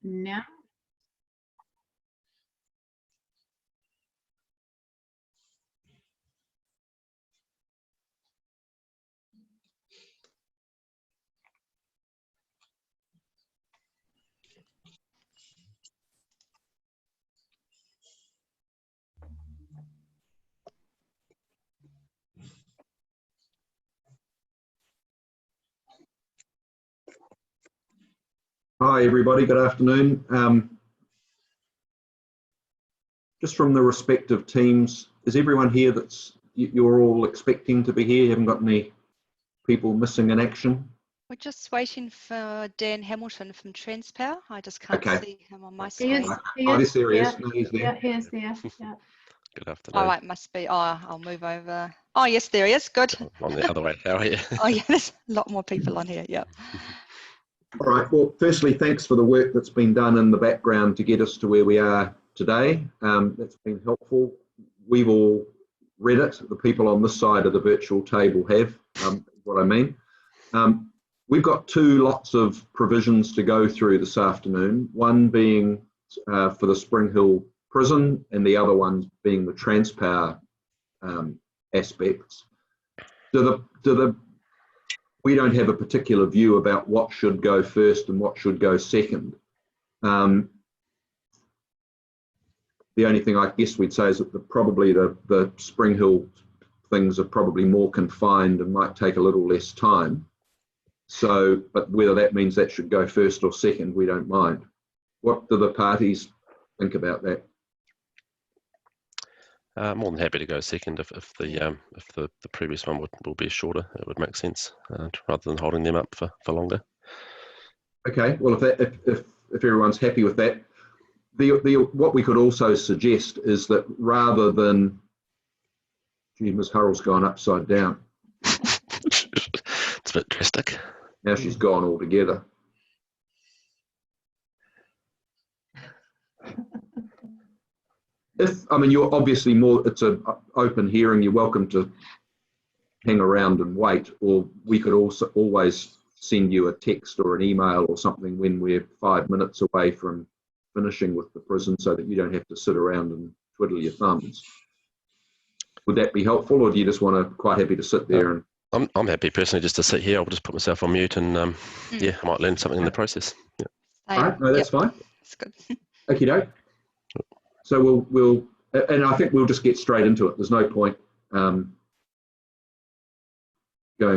now. Hi everybody, good afternoon. Just from the respective teams, is everyone here you're all expecting to be here? You haven't got any people missing in action? We're just waiting for Dan Hamilton from Transpower. I just can't see him on my screen. Yes, there he is. No, he's there. Yeah, he is there. Yeah. Good afternoon. Oh, it must be. Oh, I'll move over. Oh, yes, there he is. Good. On the other way. How are you? Oh, yeah, there's a lot more people on here. Yeah. All right. Well, firstly, thanks for the work that's been done in the background to get us to where we are today. That's been helpful. We've all read it. The people on this side of the virtual table have, what I mean. We've got two lots of provisions to go through this afternoon, one being for the Spring Hill prison and the other one being the Transpower aspects. We don't have a particular view about what should go first and what should go second. The only thing I guess we'd say is that probably the Spring Hill things are probably more confined and might take a little less time. So, but whether that means that should go first or second, we don't mind. What do the parties think about that? More than happy to go second if the previous one will be shorter. It would make sense rather than holding them up for longer. Okay. Well, if everyone's happy with that, what we could also suggest is that rather than, gee, Ms. Hurrell's gone upside down. It's a bit drastic. Now she's gone altogether. I mean, you're obviously it's an open hearing, you're welcome to hang around and wait, or we could also always send you a text or an email or something when we're 5 minutes away from finishing with the prison so that you don't have to sit around and twiddle your thumbs. Would that be helpful, or do you just want to quite happy to sit there? And I'm happy personally just to sit here. I'll just put myself on mute and yeah, I might learn something in the process. Yeah. All right, no, that's fine. That's good. Okie doke. So we'll, and I think we'll just get straight into it. There's no point going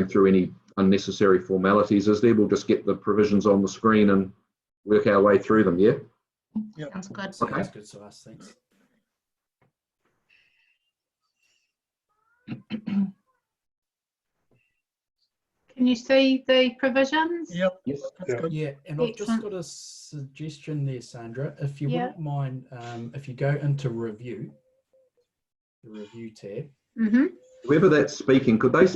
through any unnecessary formalities, is there? We'll just get the provisions on the screen and work our way through them, yeah? Yeah, sounds good. Okay. Sounds good to us, thanks. Can you see the provisions? Yep. Yes. That's good. Yeah, and I've just Excellent. got a suggestion there, Sandra. If you Yeah. wouldn't mind, if you go into review, the review tab. Mm-hmm. Whoever that's speaking, could they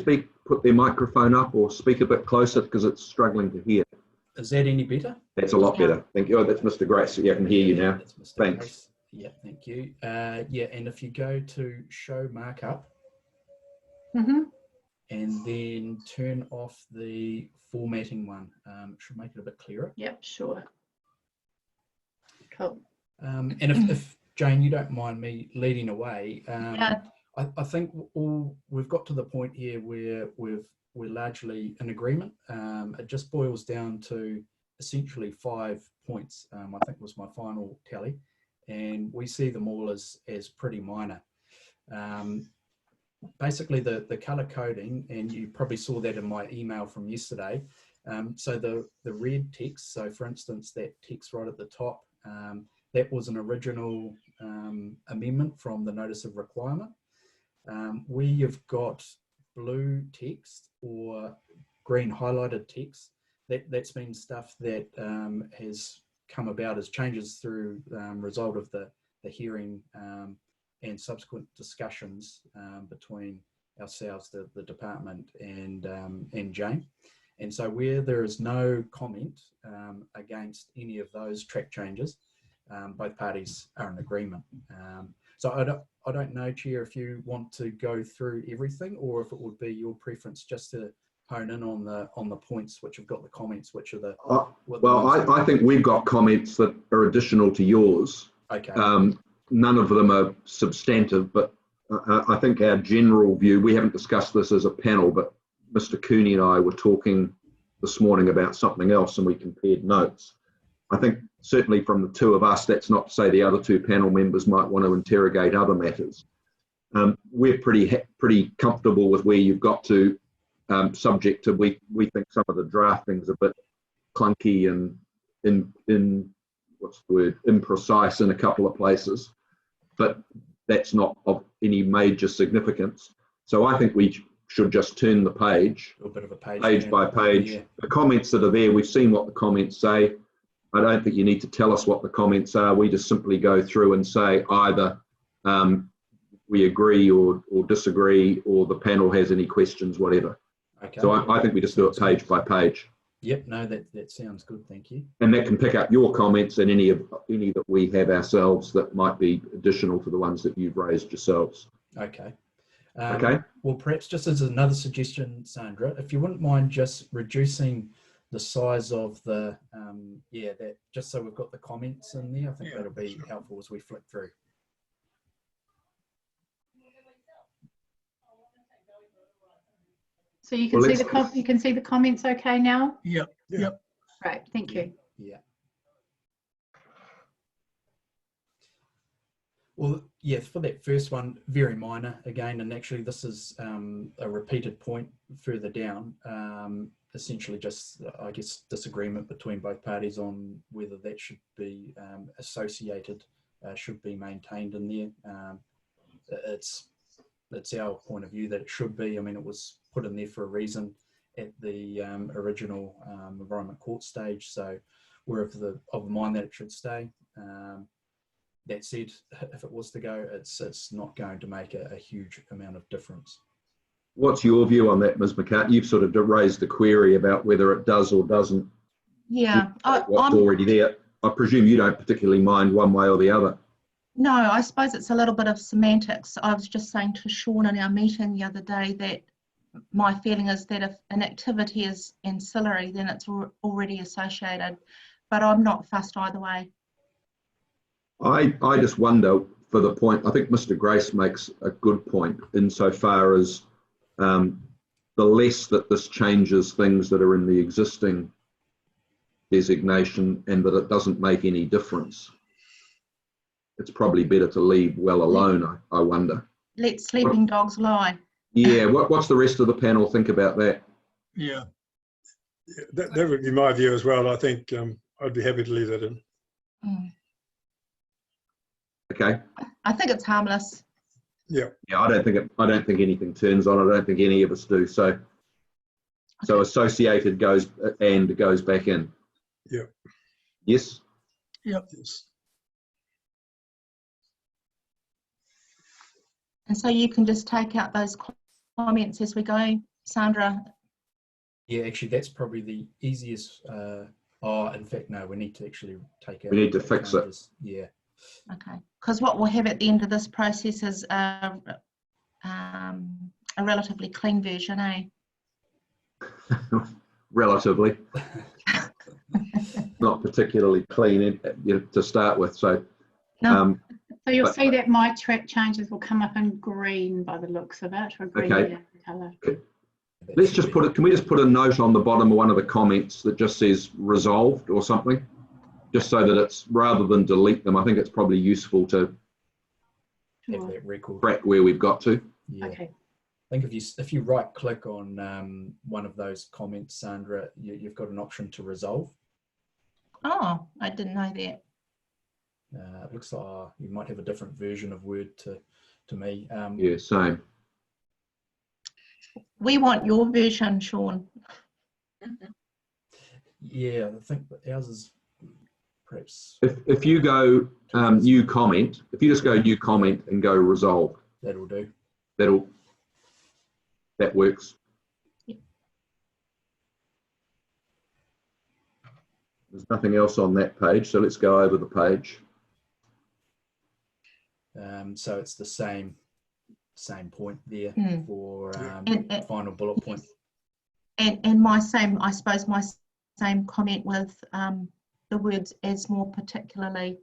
put their microphone up or speak a bit closer because it's struggling to hear? Is that any better? That's a lot better. Thank you. Oh, that's Mr. Grace. Yeah, I can hear you now. That's Mr. Thanks. Grace. Yeah, thank you. Yeah, and if you go to show markup Mm-hmm. and then turn off the formatting one, it should make it a bit clearer. Yep, sure. Cool. And if Jane, you don't mind me leading away, Yeah. I think we've got to the point here where we're largely in agreement. It just boils down to essentially 5 points, I think was my final tally, and we see them all as pretty minor. Basically the color coding, and you probably saw that in my email from yesterday. So the red text, so for instance, that text right at the top, that was an original amendment from the notice of requirement. Where you've got blue text or green highlighted text, that's been stuff that has come about as changes through result of the hearing and subsequent discussions between ourselves, the department, and Jane. And so where there is no comment against any of those track changes, both parties are in agreement. So I don't know, Chair, if you want to go through everything or if it would be your preference just to hone in on the points which have got the comments, which are the Well, I think we've got comments that are additional to yours. okay. None of them are substantive, but I think our general view, we haven't discussed this as a panel, but Mr. Cooney and I were talking this morning about something else and we compared notes. I think certainly from the two of us, that's not to say the other two panel members might want to interrogate other matters. We're pretty comfortable with where you've got to, subject to we think some of the drafting's a bit clunky and in what's the word, imprecise in a couple of places, but that's not of any major significance. So I think we should just turn the page, A bit of a page by page. Yeah. The comments that are there, we've seen what the comments say. I don't think you need to tell us what the comments are. We just simply go through and say either we agree or disagree, or the panel has any questions, whatever. Okay. So I think we just do it page by page. Yep. No, that sounds good. Thank you. And that can pick up your comments and any that we have ourselves that might be additional to the ones that you've raised yourselves. Okay. Okay. Well, perhaps just as another suggestion, Sandra, if you wouldn't mind just reducing the size of the, that just so we've got the comments in there, I think that'll be helpful as we flick through. So you can Well, see the comments okay now? Yep. Yep. Great, thank you. Yeah. Well, yeah, for that first one, very minor again, and actually this is a repeated point further down. Essentially just, I guess, disagreement between both parties on whether that should be associated, should be maintained in there. It's our point of view that it should be. I mean, it was put in there for a reason at the original Environment Court stage, so we're of the mind that it should stay. That said, if it was to go, it's not going to make a huge amount of difference. What's your view on that, Ms. McCartney? You've sort of raised the query about whether it does or doesn't. Yeah, What's already there. I presume you don't particularly mind one way or the other. No, I suppose it's a little bit of semantics. I was just saying to Sean in our meeting the other day that my feeling is that if an activity is ancillary, then it's already associated, but I'm not fussed either way. I just wonder for the point, I think Mr. Grace makes a good point insofar as the less that this changes things that are in the existing designation and that it doesn't make any difference, it's probably better to leave well alone, I wonder. Let sleeping dogs lie. Yeah, what's the rest of the panel think about that? Yeah. That would be my view as well. I think I'd be happy to leave that in. Mm. Okay. I think it's harmless. Yeah, I don't think anything turns on. I don't think any of us do. So associated goes back in. Yeah. Yes. Yep. Yes. And so you can just take out those comments as we go, Sandra. Yeah, actually, that's probably the easiest. In fact, no, we need to actually take out. We need to fix it. Yeah. Okay, because what we'll have at the end of this process is a relatively clean version, eh? Relatively. Not particularly clean to start with. So, No. So you'll see that my track changes will come up in green by the looks of it, or green Okay. colour. let's just put it. Can we just put a note on the bottom of one of the comments that just says resolved or something? Just so that it's, rather than delete them, I think it's probably useful to Have that record. track where we've got to. Yeah. Okay. I think if you right click on one of those comments, Sandra, you've got an option to resolve. Oh, I didn't know that. It looks like you might have a different version of Word to me. Yeah, same. We want your version, Sean. Yeah, I think ours is perhaps. If you go new comment, if you just go new comment and go resolved, That'll do. that works. Yep. There's nothing else on that page, so let's go over the page. So it's the same point there Hmm. for And final bullet point. And my same, I suppose my same comment with the words as more particularly.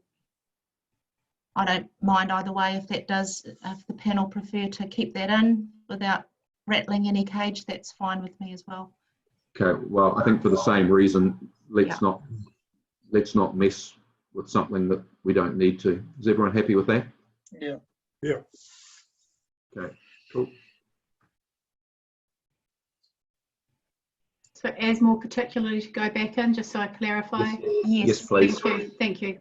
I don't mind either way if the panel prefer to keep that in without rattling any cage, that's fine with me as well. Okay, well, I think for the same reason, let's not mess with something that we don't need to. Is everyone happy with that? Yeah. Yeah. Okay, cool. So as more particularly to go back in, just so I clarify. Yes, Yes, please. Thank you. Thank you.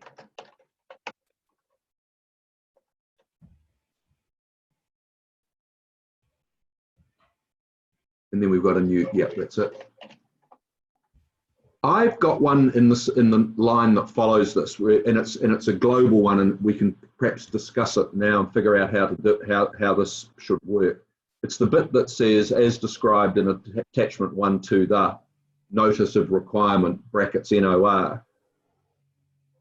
And then we've got a new, yeah, that's it. I've got one in the line that follows this, and it's a global one, and we can perhaps discuss it now and figure out how this should work. It's the bit that says, as described in attachment 1 to the notice of requirement brackets NOR.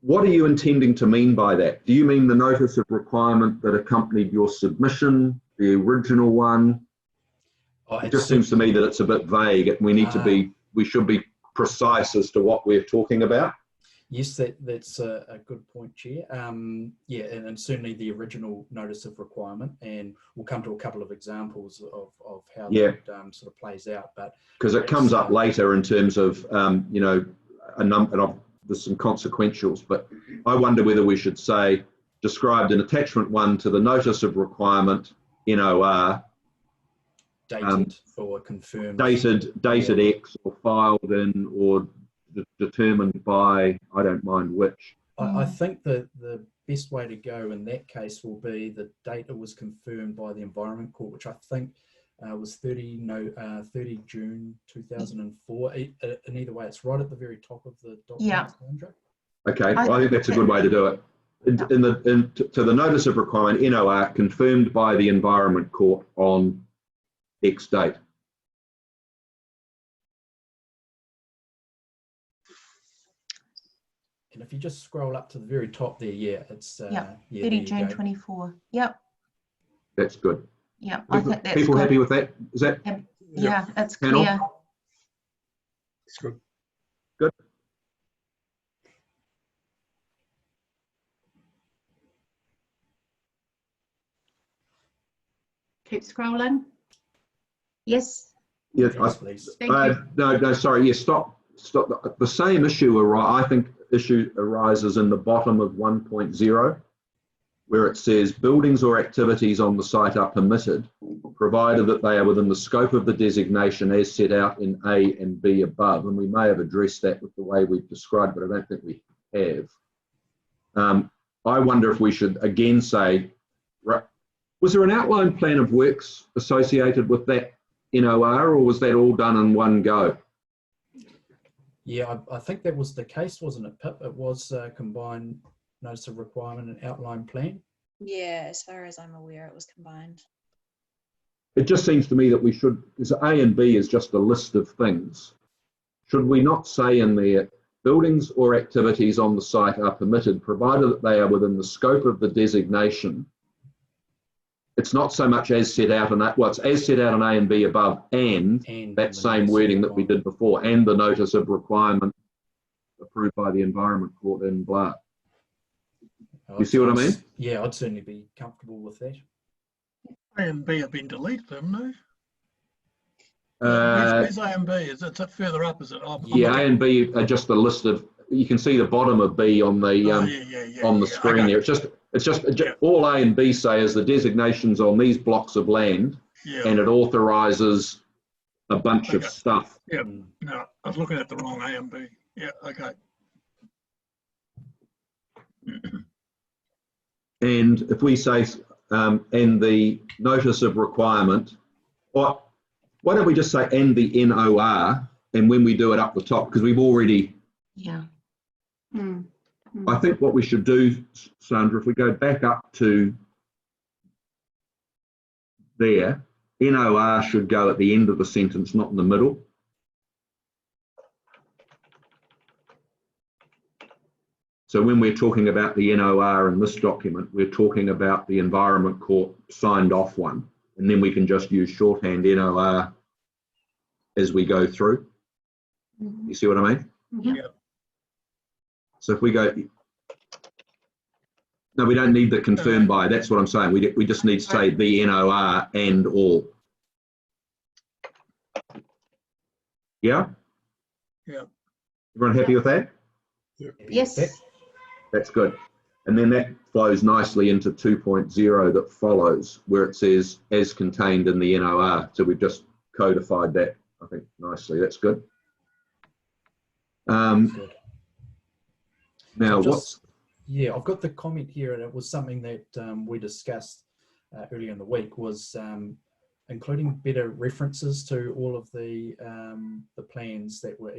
What are you intending to mean by that? Do you mean the notice of requirement that accompanied your submission, the original one? It just seems to me that it's a bit vague, and we should be precise as to what we're talking about. Yes, that's a good point, Chair. Yeah, and certainly the original notice of requirement, and we'll come to a couple of examples of how that sort of plays out. But because it comes up later in terms of you know, a number, and there's some consequentials, but I wonder whether we should say described in attachment 1 to the notice of requirement NOR. Dated or confirmed. Dated X, or filed in, or determined by, I don't mind which. I think the best way to go in that case will be the date it was confirmed by the Environment Court, which I think was 30 June 2004. And either way, it's right at the very top of the document. Yeah. Sandra. Okay, well, I think that's a good way to do it. To the notice of requirement NOR confirmed by the Environment Court on X date. And if you just scroll up to the very top there, yeah, it's 30 June 24. Yep. That's good. Yeah, I think that's people good. happy with that? Is that? Yeah, it's Panel? clear. It's good. Good. Keep scrolling. Yes. Yes, Yes, please. Thank you. no, sorry. Yes, stop. The same issue, I think, arises in the bottom of 1.0, where it says buildings or activities on the site are permitted, provided that they are within the scope of the designation as set out in A and B above. And we may have addressed that with the way we've described, but I don't think we have. I wonder if we should again say, was there an outline plan of works associated with that NOR, or was that all done in one go? Yeah, I think that was the case, wasn't it, Pip? It was combined notice of requirement and outline plan. Yeah, as far as I'm aware, it was combined. It just seems to me that we should, because A and B is just a list of things. Should we not say in there, buildings or activities on the site are permitted, provided that they are within the scope of the designation? It's not so much as set out in that, well, it's as set out in A and B above, and that same wording that we did before, and the notice of requirement approved by the Environment Court and blah. You see what I mean? Yeah, I'd certainly be comfortable with that. A and B have been deleted, haven't they? Uh, Where's A and B? Is it further up? Is it? Oh, yeah, A and B are just a list of, you can see the bottom of B on the on the screen here. It's just all A and B say is the designations on these blocks of land, and it authorises a bunch of stuff. Yeah, no, I was looking at the wrong A and B. Yeah, okay. And if we say, and the notice of requirement, why don't we just say, and the NOR, and when we do it up the top, because we've already. Yeah. I think what we should do, Sandra, if we go back up to there, NOR should go at the end of the sentence, not in the middle. So when we're talking about the NOR in this document, we're talking about the Environment Court signed off one, and then we can just use shorthand NOR as we go through. You see what I mean? Mhm. So if we go, no, we don't need the confirmed by. That's what I'm saying. We just need to say the NOR and all. Yeah? Yeah. Everyone happy with that? Yes. That's good. And then that flows nicely into 2.0 that follows, where it says as contained in the NOR. So we've just codified that, I think, nicely. That's good. Good. Now, So yeah, I've got the comment here, and it was something that we discussed earlier in the week, was including better references to all of the plans that were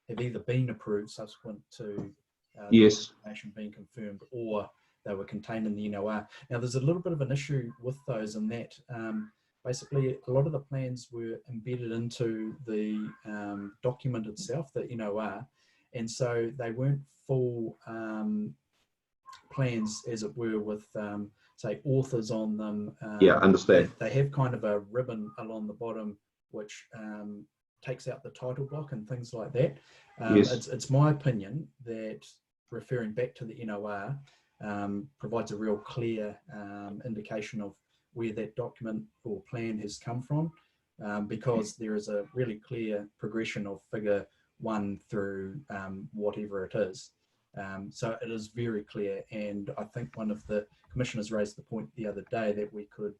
have either been approved subsequent to yes, information being confirmed, or they were contained in the NOR. Now, there's a little bit of an issue with those, in that basically a lot of the plans were embedded into the document itself, the NOR, and so they weren't full plans, as it were, with say authors on them. yeah, understand. They have kind of a ribbon along the bottom which takes out the title block and things like that. Yes. It's my opinion that referring back to the NOR provides a real clear indication of where that document or plan has come from, because there is a really clear progression of figure 1 through whatever it is. So it is very clear, and I think one of the commissioners raised the point the other day that we could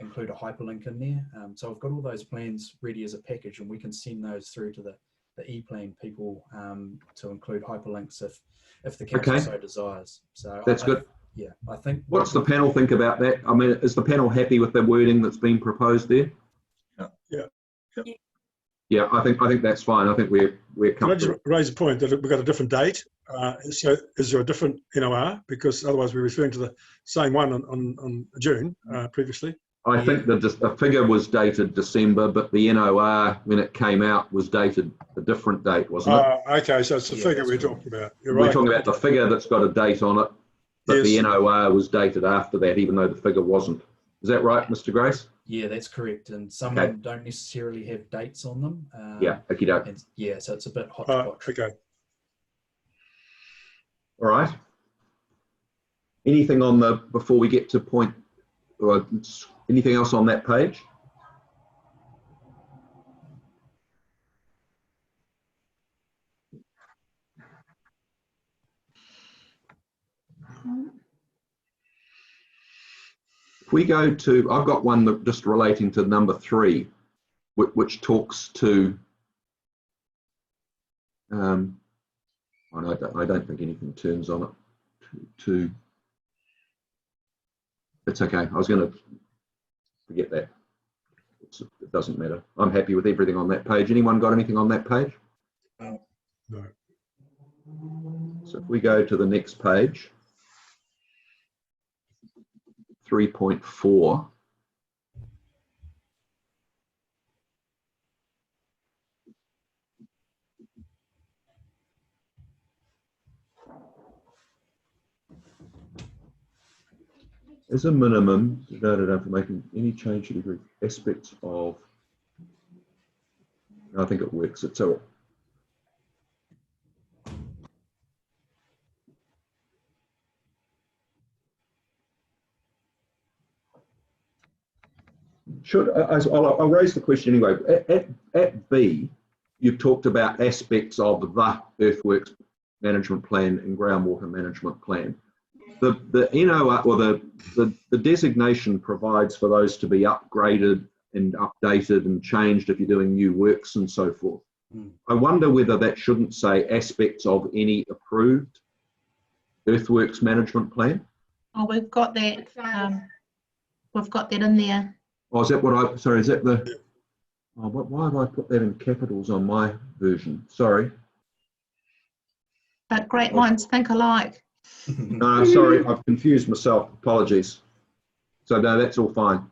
include a hyperlink in there. So I've got all those plans ready as a package, and we can send those through to the e-plan people to include hyperlinks if the council so desires. So that's good. Yeah, I think. What's the panel think about that? I mean, is the panel happy with the wording that's been proposed there? Yeah, I think that's fine. I think we're comfortable. Can I just raise a point that we've got a different date? So is there a different NOR? Because otherwise we're referring to the same one on June previously. I think the figure was dated December, but the NOR, when it came out, was dated a different date, wasn't it? Okay, so it's the figure we're talking about. You're we're right. talking about the figure that's got a date on it, but Yes. the NOR was dated after that, even though the figure wasn't. Is that right, Mr. Grace? Yeah, that's correct. And some Okay. of them don't necessarily have dates on them. Yeah, okie doke. Yeah, so it's a bit hodgepodge. Okay. All right. Anything on the, before we get to point, or anything else on that page? If we go to, I've got one that just relating to number 3, which talks to, I don't think anything turns on it. It's okay. I was going to forget that. It doesn't matter. I'm happy with everything on that page. Anyone got anything on that page? No. So if we go to the next page, 3.4. As a minimum, for making any change to the aspects of, I think it works. It's all. I'll raise the question anyway. At B, you've talked about aspects of the earthworks management plan and groundwater management plan. The NOR, or the designation provides for those to be upgraded and updated and changed if you're doing new works and so forth. I wonder whether that shouldn't say aspects of any approved earthworks management plan. Oh, we've got that. We've got that in there. Oh, is that what sorry, is that the, oh, why have I put that in capitals on my version? Sorry. But great minds think alike. No, sorry, I've confused myself. Apologies. So no, that's all fine.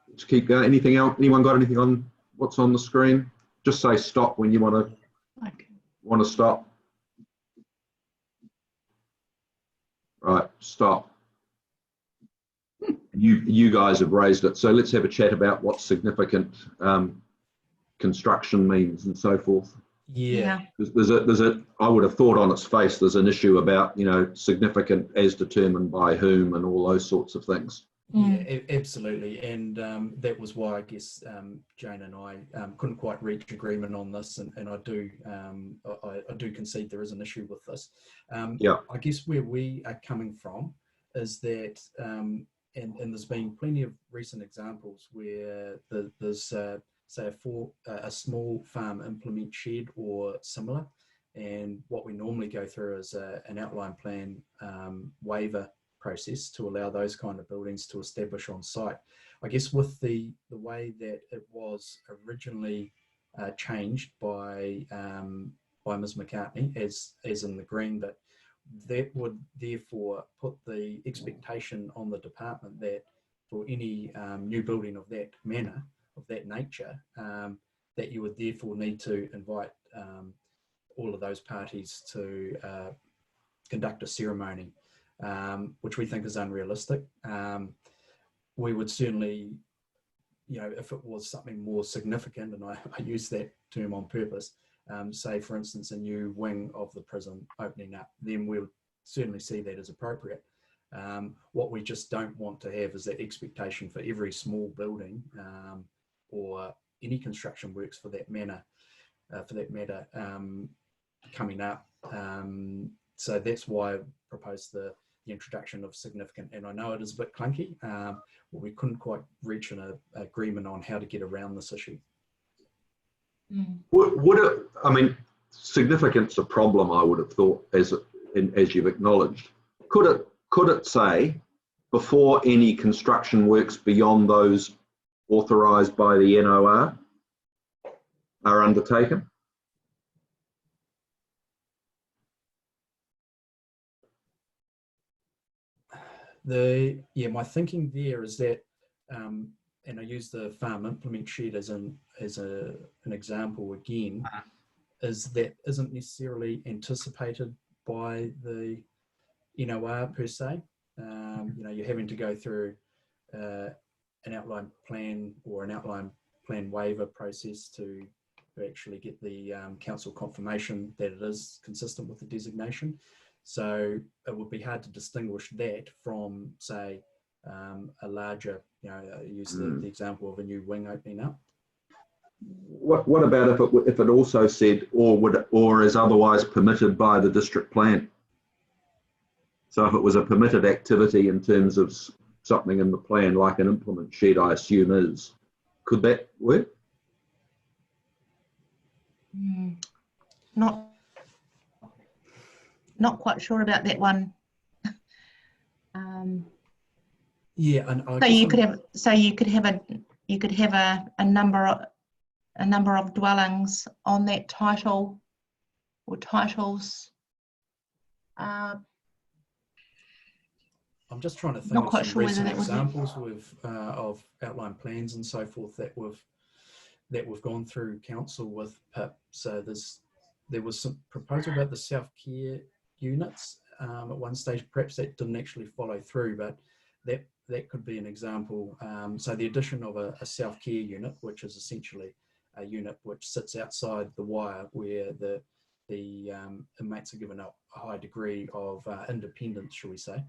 Let's keep going. Anything else? Anyone got anything on what's on the screen? Just say stop when you want to Want to stop? Right, stop. You guys have raised it, so let's have a chat about what significant construction means and so forth. Yeah. There's a I would have thought on its face there's an issue about, you know, significant as determined by whom and all those sorts of things. Yeah, absolutely. And that was why I guess Jane and I couldn't quite reach agreement on this. And I do concede there is an issue with this. I guess where we are coming from is that, and there's been plenty of recent examples where there's say a small farm implement shed or similar. And what we normally go through is an outline plan waiver process to allow those kind of buildings to establish on site. I guess with the way that it was originally changed by Ms. McCartney, as in the green bit, that would therefore put the expectation on the department that for any new building of that manner, of that nature, that you would therefore need to invite all of those parties to conduct a ceremony, which we think is unrealistic. We would certainly, you know, if it was something more significant, and I use that term on purpose, say for instance a new wing of the prison opening up, then we'll certainly see that as appropriate. What we just don't want to have is that expectation for every small building or any construction works for that matter coming up. So that's why I proposed the introduction of significant, and I know it is a bit clunky, but we couldn't quite reach an agreement on how to get around this issue. Would it, I mean, significant's a problem, I would have thought, as you've acknowledged. Could it say before any construction works beyond those authorised by the NOR are undertaken? My thinking there is that, and I use the farm implement shed as an example again, is that isn't necessarily anticipated by the NOR per se. You know, you're having to go through an outline plan or an outline plan waiver process to actually get the council confirmation that it is consistent with the designation. So it would be hard to distinguish that from, say, a larger, you know, use the example of a new wing opening up. What about if it also said or is otherwise permitted by the district plan? So if it was a permitted activity in terms of something in the plan, like an implement shed, I assume is, could that work? Not quite sure about that one. Yeah, and so you could have a number of dwellings on that title or titles. I'm just trying to think Not of quite some sure whether recent that would be- examples of outline plans and so forth that we've gone through council with PIP. So there was some proposal about the self-care units at one stage. Perhaps that didn't actually follow through, but that could be an example. So the addition of a self-care unit, which is essentially a unit which sits outside the wire, where the inmates are given a high degree of independence, shall we say.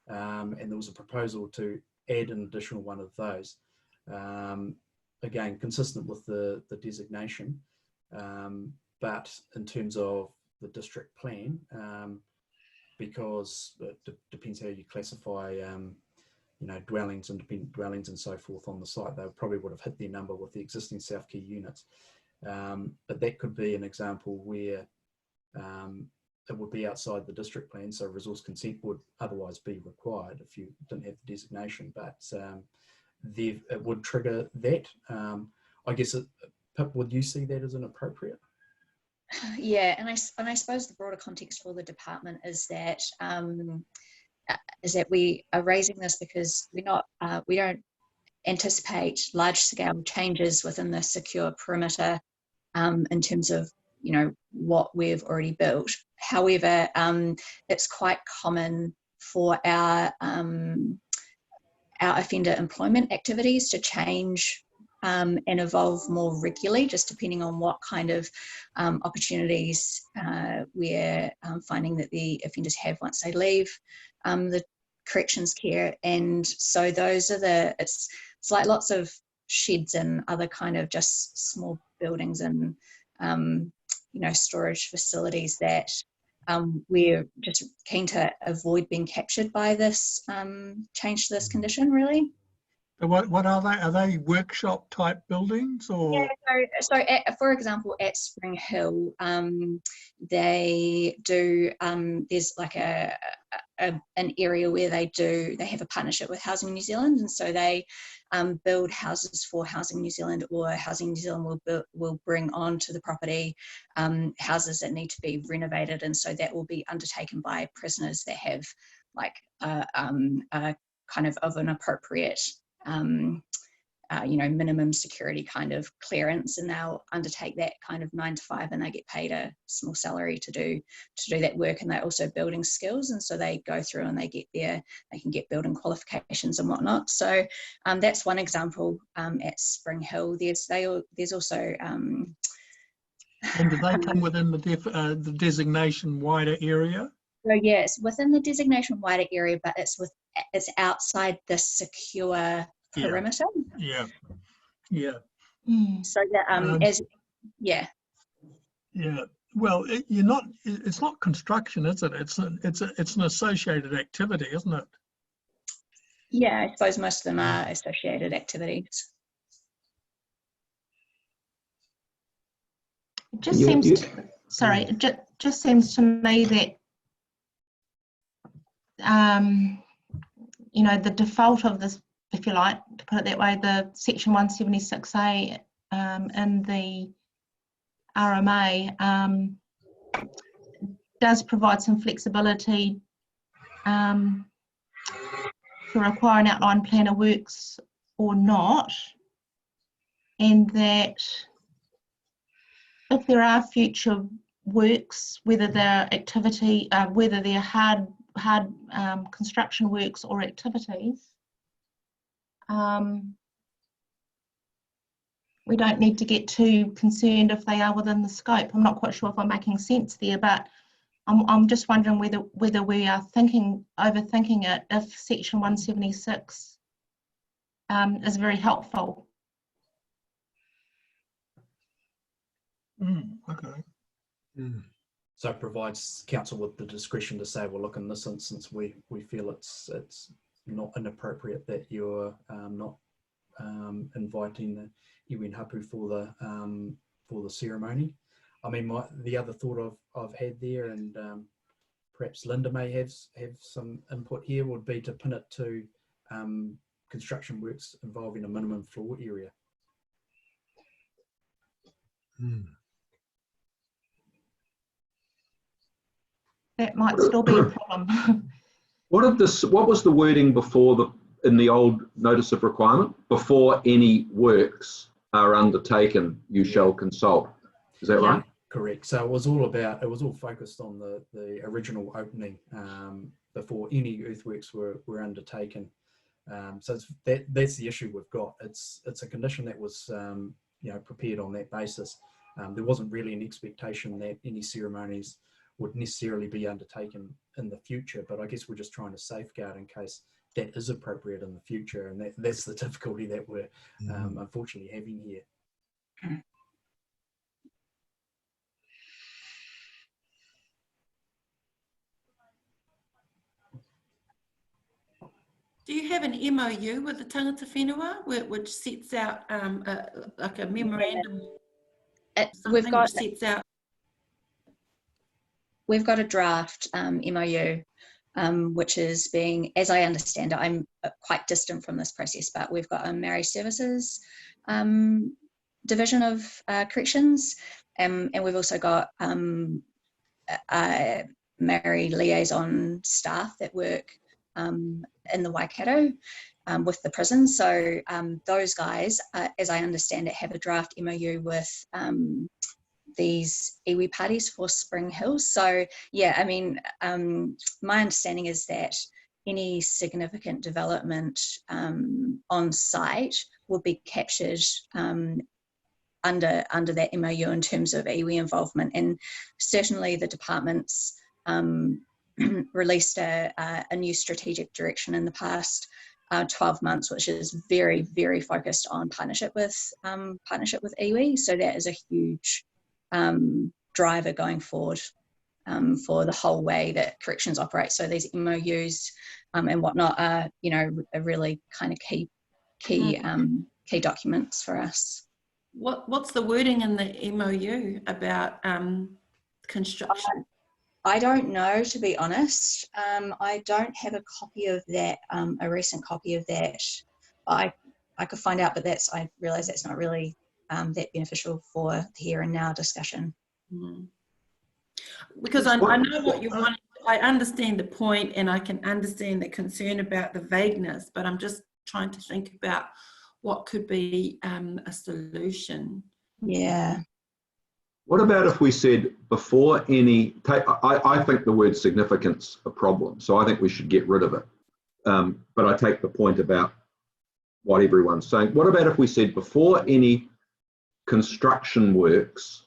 And there was a proposal to add an additional one of those. Again, consistent with the designation, but in terms of the district plan, because it depends how you classify, you know, dwellings, independent dwellings and so forth on the site, they probably would have hit their number with the existing self-care units. But that could be an example where it would be outside the district plan, so resource consent would otherwise be required if you didn't have the designation, but it would trigger that. I guess, Pip, would you see that as inappropriate? Yeah, and I suppose the broader context for the department is that we are raising this because we don't anticipate large-scale changes within the secure perimeter in terms of what we've already built. However, it's quite common for our offender employment activities to change and evolve more regularly, just depending on what kind of opportunities we're finding that the offenders have once they leave the corrections care. And so those are it's like lots of sheds and other kind of just small buildings and storage facilities that we're just keen to avoid being captured by this change to this condition, really. What are they? Are they workshop type buildings or? Yeah, so for example, at Spring Hill, they do, there's like an area where they have a partnership with Housing New Zealand, and so they build houses for Housing New Zealand, or Housing New Zealand will bring onto the property houses that need to be renovated, and so that will be undertaken by prisoners that have like a kind of an appropriate minimum security kind of clearance, and they'll undertake that kind of 9 to 5, and they get paid a small salary to do that work. And they're also building skills, and so they go through and they can get building qualifications and whatnot. So that's one example at Spring Hill. There's also and do they come within the designation wider area? So yes, within the designation wider area, but it's outside the secure perimeter. Yeah. So that yeah. Well, it's not construction, is it? It's an associated activity, isn't it? Yeah, I suppose most of them are associated activities. It just seems sorry, it just seems to me that the default of this, if you like, to put it that way, the section 176A in the RMA does provide some flexibility to require an outline plan of works or not, and that if there are future works, whether they're hard construction works or activities, we don't need to get too concerned if they are within the scope. I'm not quite sure if I'm making sense there, but I'm just wondering whether we are overthinking it, if section 176 is very helpful. Okay. So it provides council with the discretion to say, well, look, in this instance, we feel it's not inappropriate that you're not inviting the iwi hapu for the ceremony. I mean, the other thought I've had there, and perhaps Linda may have some input here, would be to pin it to construction works involving a minimum floor area. That might still be a problem. What was the wording in the old notice of requirement? Before any works are undertaken, you shall consult. Is that right? Correct. So it was all focused on the original opening before any earthworks were undertaken. So that's the issue we've got. It's a condition that was prepared on that basis. There wasn't really an expectation that any ceremonies would necessarily be undertaken in the future, but I guess we're just trying to safeguard in case that is appropriate in the future, and that's the difficulty that we're unfortunately having here. Do you have an MOU with the tangata whenua which sets out like a memorandum? We've got a draft MOU, which is being, as I understand it, I'm quite distant from this process, but we've got a Maori Services division of corrections, and we've also got Maori liaison staff that work in the Waikato with the prison. So those guys, as I understand it, have a draft MOU with these iwi parties for Spring Hill. So yeah, I mean, my understanding is that any significant development on site will be captured under that MOU in terms of iwi involvement, and certainly the department's released a new strategic direction in the past 12 months, which is very, very focused on partnership with iwi. So that is a huge driver going forward for the whole way that corrections operate. So these MOUs and whatnot are, you know, are really kind of key documents for us. What's the wording in the MOU about construction? I don't know, to be honest. I don't have a copy of that, a recent copy of that. I could find out, but I realise that's not really that beneficial for the here and now discussion. Mm. Because I know what you want. I understand the point, and I can understand the concern about the vagueness, but I'm just trying to think about what could be a solution. Yeah. What about if we said before any, I think the word significance a problem, so I think we should get rid of it. But I take the point about what everyone's saying. What about if we said before any construction works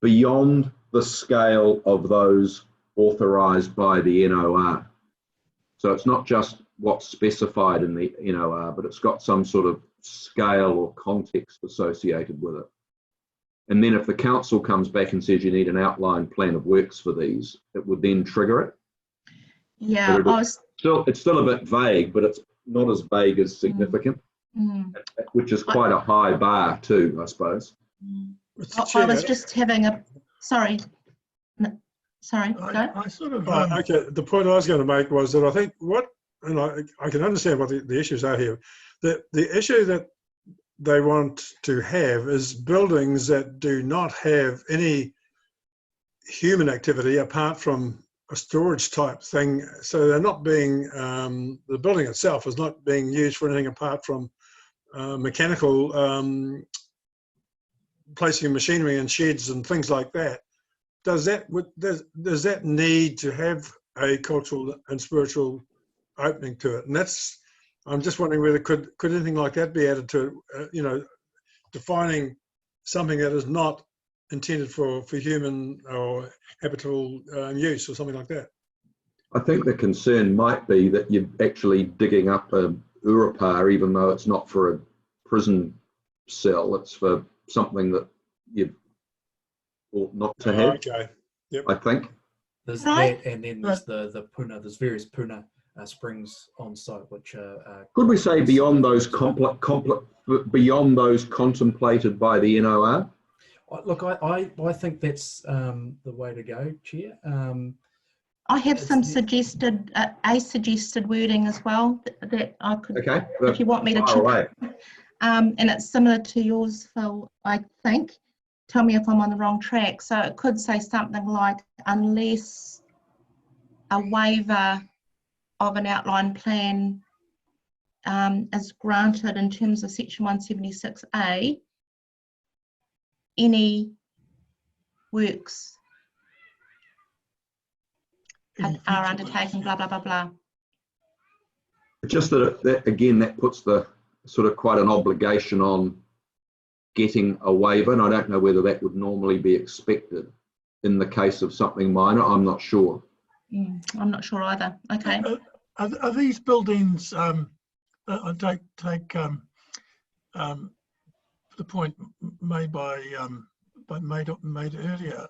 beyond the scale of those authorised by the NOR? So it's not just what's specified in the NOR, but it's got some sort of scale or context associated with it. And then if the council comes back and says you need an outline plan of works for these, it would then trigger it. Yeah, it's still a bit vague, but it's not as vague as significant, which is quite a high bar too, I suppose. Chair, I was just having a, sorry. Sorry, go. I sort of... okay, the point I was going to make was that I think and I can understand what the issues are here. The issue that they want to have is buildings that do not have any human activity apart from a storage type thing. So they're not being, the building itself is not being used for anything apart from mechanical placing machinery in sheds and things like that. Does that need to have a cultural and spiritual opening to it? And I'm just wondering whether could anything like that be added to, you know, defining something that is not intended for human or habitable use or something like that. I think the concern might be that you're actually digging up a urupā, even though it's not for a prison cell, it's for something that you ought not to have. Okay. Yep. I think. There's that, and then there's the puna. There's various puna springs on site, which are. Could we say beyond those beyond those contemplated by the NOR? Look, I think that's the way to go, Chair. I have some suggested wording as well that I could, if you want me to check. And it's similar to yours, Phil, I think. Tell me if I'm on the wrong track. So it could say something like, unless a waiver of an outline plan is granted in terms of section 176A, any works are undertaken, blah, blah, blah, blah. Just that again, that puts the sort of quite an obligation on getting a waiver, and I don't know whether that would normally be expected in the case of something minor. I'm not sure. I'm not sure either. Okay. Are these buildings? I take the point made by made earlier.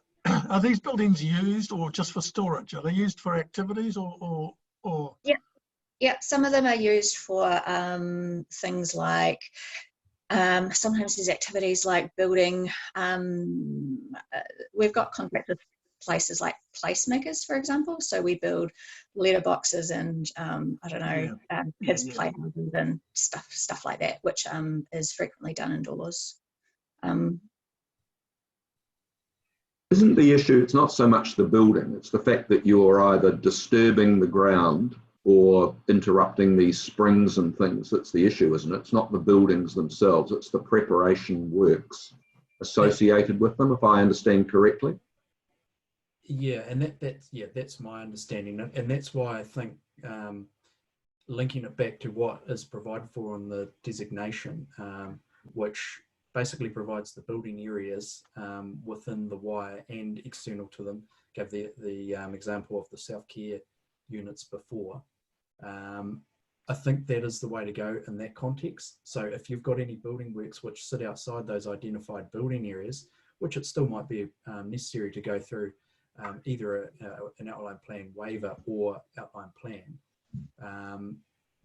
Are these buildings used or just for storage? Are they used for activities or? Yeah. Some of them are used for things like. Sometimes there's activities like building. We've got contracts with places like placemakers, for example. So we build letterboxes and I don't know, kids' playhouses and stuff like that, which is frequently done indoors. Isn't the issue? It's not so much the building; it's the fact that you're either disturbing the ground or interrupting these springs and things that's the issue, isn't it? It's not the buildings themselves, it's the preparation works associated with them, if I understand correctly. Yeah, and that's my understanding, and that's why I think linking it back to what is provided for in the designation, which basically provides the building areas within the wire and external to them. Gave the example of the self-care units before. I think that is the way to go in that context. So if you've got any building works which sit outside those identified building areas, which it still might be necessary to go through either an outline plan waiver or outline plan,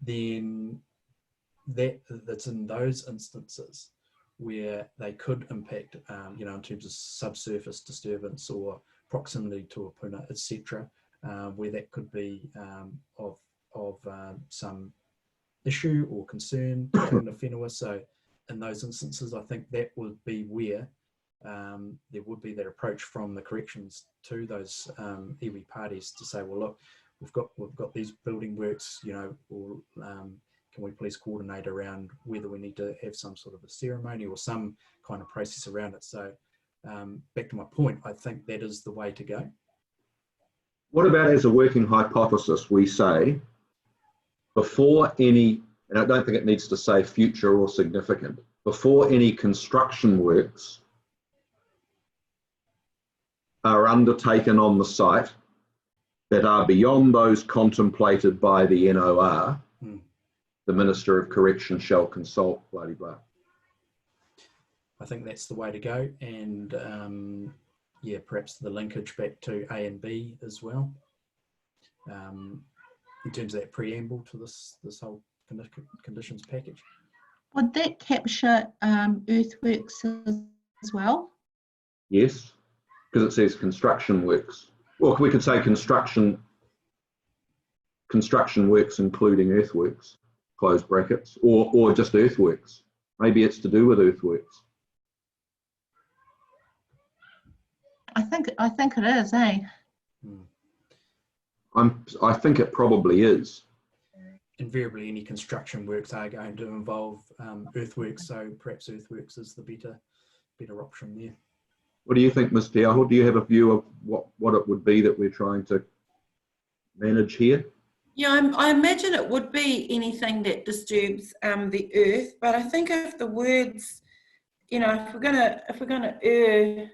then that's in those instances where they could impact, you know, in terms of subsurface disturbance or proximity to a puna, etc., where that could be of some issue or concern in the whenua. So in those instances, I think that would be where there would be that approach from the corrections to those iwi parties to say, well, look, we've got these building works, you know, or can we please coordinate around whether we need to have some sort of a ceremony or some kind of process around it. So back to my point, I think that is the way to go. What about as a working hypothesis, we say, before any, and I don't think it needs to say future or significant, before any construction works are undertaken on the site that are beyond those contemplated by the NOR, the Minister of Correction shall consult, blah, blah, blah. I think that's the way to go. And yeah, perhaps the linkage back to A and B as well. In terms of that preamble to this whole conditions package. Would that capture earthworks as well? Yes, because it says construction works. Or we could say construction works including earthworks, close brackets, or just earthworks. Maybe it's to do with earthworks. I think it is, eh? I think it probably is. Invariably, any construction works are going to involve earthworks, so perhaps earthworks is the better option there. What do you think, Ms. Te Aho? Do you have a view of what it would be that we're trying to manage here? Yeah, I imagine it would be anything that disturbs the earth, but I think if the words, you know, if we're gonna err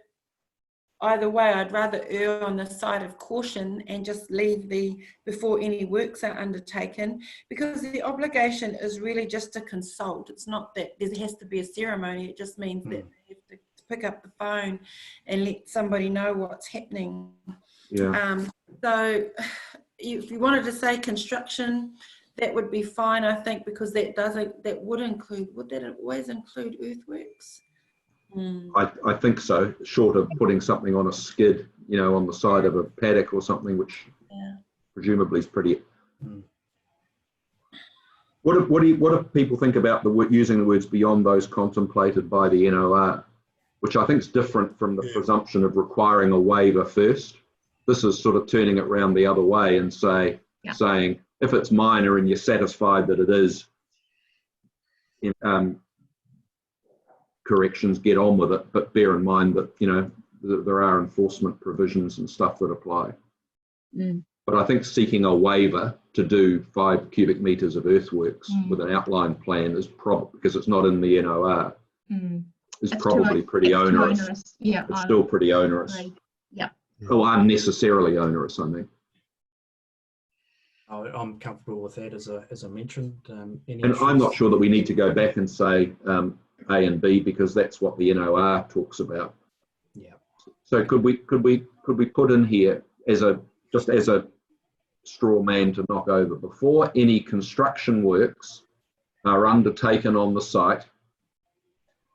either way, I'd rather err on the side of caution and just leave the before any works are undertaken, because the obligation is really just to consult. It's not that there has to be a ceremony. It just means that they have to pick up the phone and let somebody know what's happening. Yeah. So if you wanted to say construction, that would be fine, I think, because that would that always include earthworks? I think so, short of putting something on a skid, you know, on the side of a paddock or something, which presumably is pretty. What do people think about using the words beyond those contemplated by the NOR, which I think is different from the presumption of requiring a waiver first. This is sort of turning it round the other way and saying if it's minor and you're satisfied that it is, corrections, get on with it, but bear in mind that, you know, there are enforcement provisions and stuff that apply. But I think seeking a waiver to do 5 cubic metres of earthworks with an outline plan is probably, because it's not in the NOR, is probably pretty onerous. Yeah, it's still pretty onerous. Yeah. Oh, unnecessarily onerous, I mean. I'm comfortable with that, as I mentioned. And I'm not sure that we need to go back and say A and B, because that's what the NOR talks about. Yeah. So could we put in here just as a straw man to knock over, before any construction works are undertaken on the site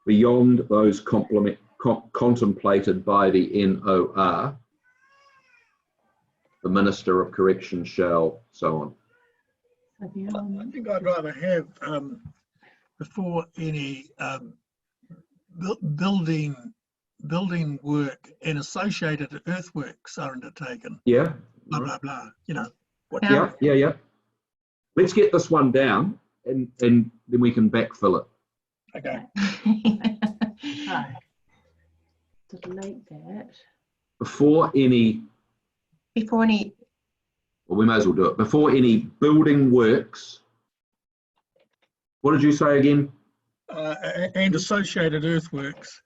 beyond those contemplated by the NOR, the Minister of Correction shall, so on. I think I'd rather have before any building work and associated earthworks are undertaken. Yeah. Blah blah blah. You know. Yeah. let's get this one down and then we can backfill it. Okay. Right. Delete that. Before any, Before any, well, we may as well do it. Before any building works, what did you say again? And associated earthworks.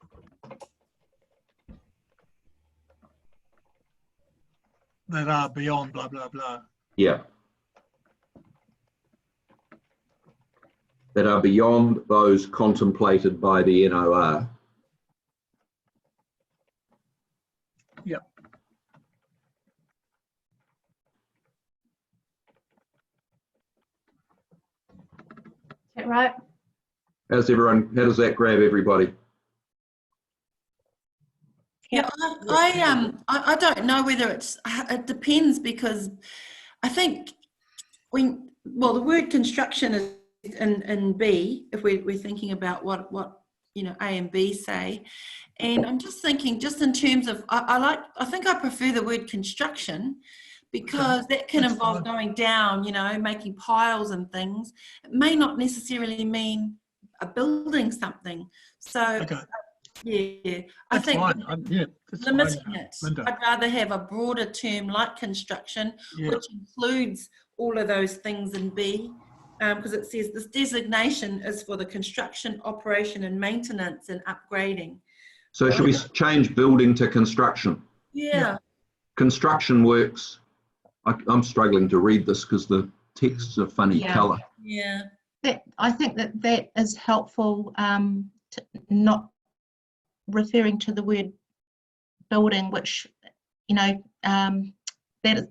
That are beyond blah, blah, blah. Yeah. That are beyond those contemplated by the NOR. Yep. Is that right? How does that grab everybody? Yeah, I don't know whether it depends, because I think the word construction is in B, if we're thinking about what A and B say, and I'm just thinking, just in terms of, I think I prefer the word construction, because that can involve going down, making piles and things. It may not necessarily mean building something. So yeah, I think limiting it. I'd rather have a broader term like construction, which includes all of those things in B, because it says this designation is for the construction, operation and maintenance and upgrading. So should we change building to construction? Yeah. Construction works. I'm struggling to read this because the text's a funny colour. Yeah. I think that is helpful, to not referring to the word building, which that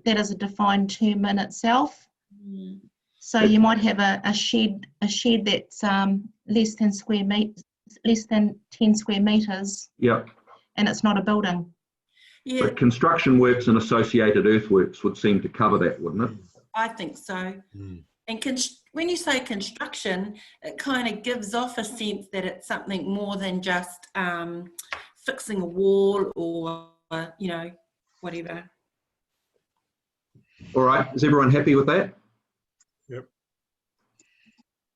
is a defined term in itself. So you might have a shed that's less than 10 square meters. Yeah. And it's not a building. Yeah. But construction works and associated earthworks would seem to cover that, wouldn't it? I think so. And when you say construction, it kind of gives off a sense that it's something more than just fixing a wall or, whatever. All right, is everyone happy with that? Yep.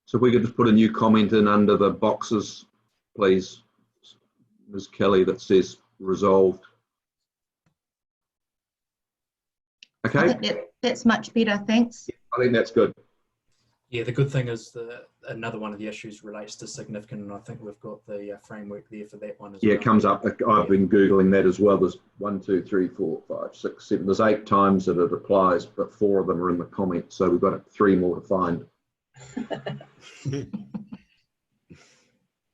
So if we could just put a new comment in under the boxes, please, Ms. Kelly, that says resolved. Okay. I think that's much better, thanks. I think that's good. Yeah, the good thing is another one of the issues relates to significant, and I think we've got the framework there for that one as well. Yeah, it comes up. I've been Googling that as well. There's 1, 2, 3, 4, 5, 6, 7. There's 8 times that it applies, but 4 of them are in the comments. So we've got 3 more to find.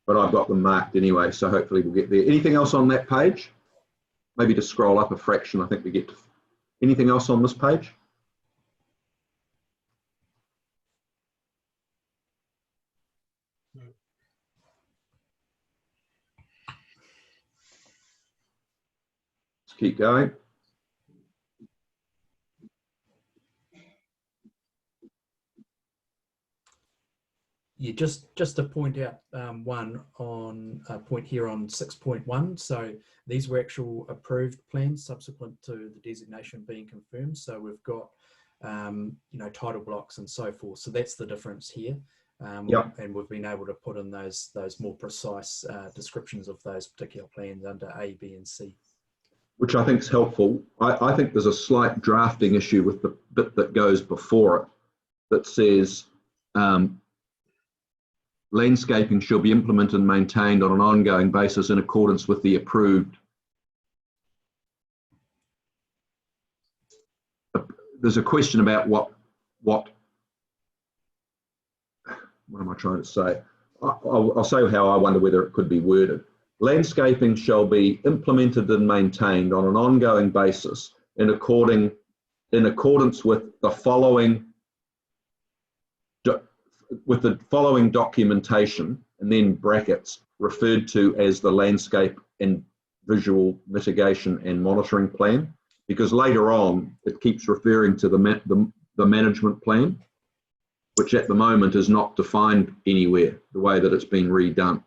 But I've got them marked anyway, so hopefully we'll get there. Anything else on that page? Maybe to scroll up a fraction, I think we get to. Anything else on this page? Let's keep going. Yeah, just to point out point here on 6.1. So these were actual approved plans subsequent to the designation being confirmed. So we've got title blocks and so forth. So that's the difference here. And we've been able to put in those more precise descriptions of those particular plans under A, B, and C. Which I think is helpful. I think there's a slight drafting issue with the bit that goes before it that says landscaping shall be implemented and maintained on an ongoing basis in accordance with the approved. There's a question about what am I trying to say? I'll say how I wonder whether it could be worded. Landscaping shall be implemented and maintained on an ongoing basis in accordance with the following documentation, and then brackets, referred to as the landscape and visual mitigation and monitoring plan, because later on it keeps referring to the management plan, which at the moment is not defined anywhere, the way that it's been redone.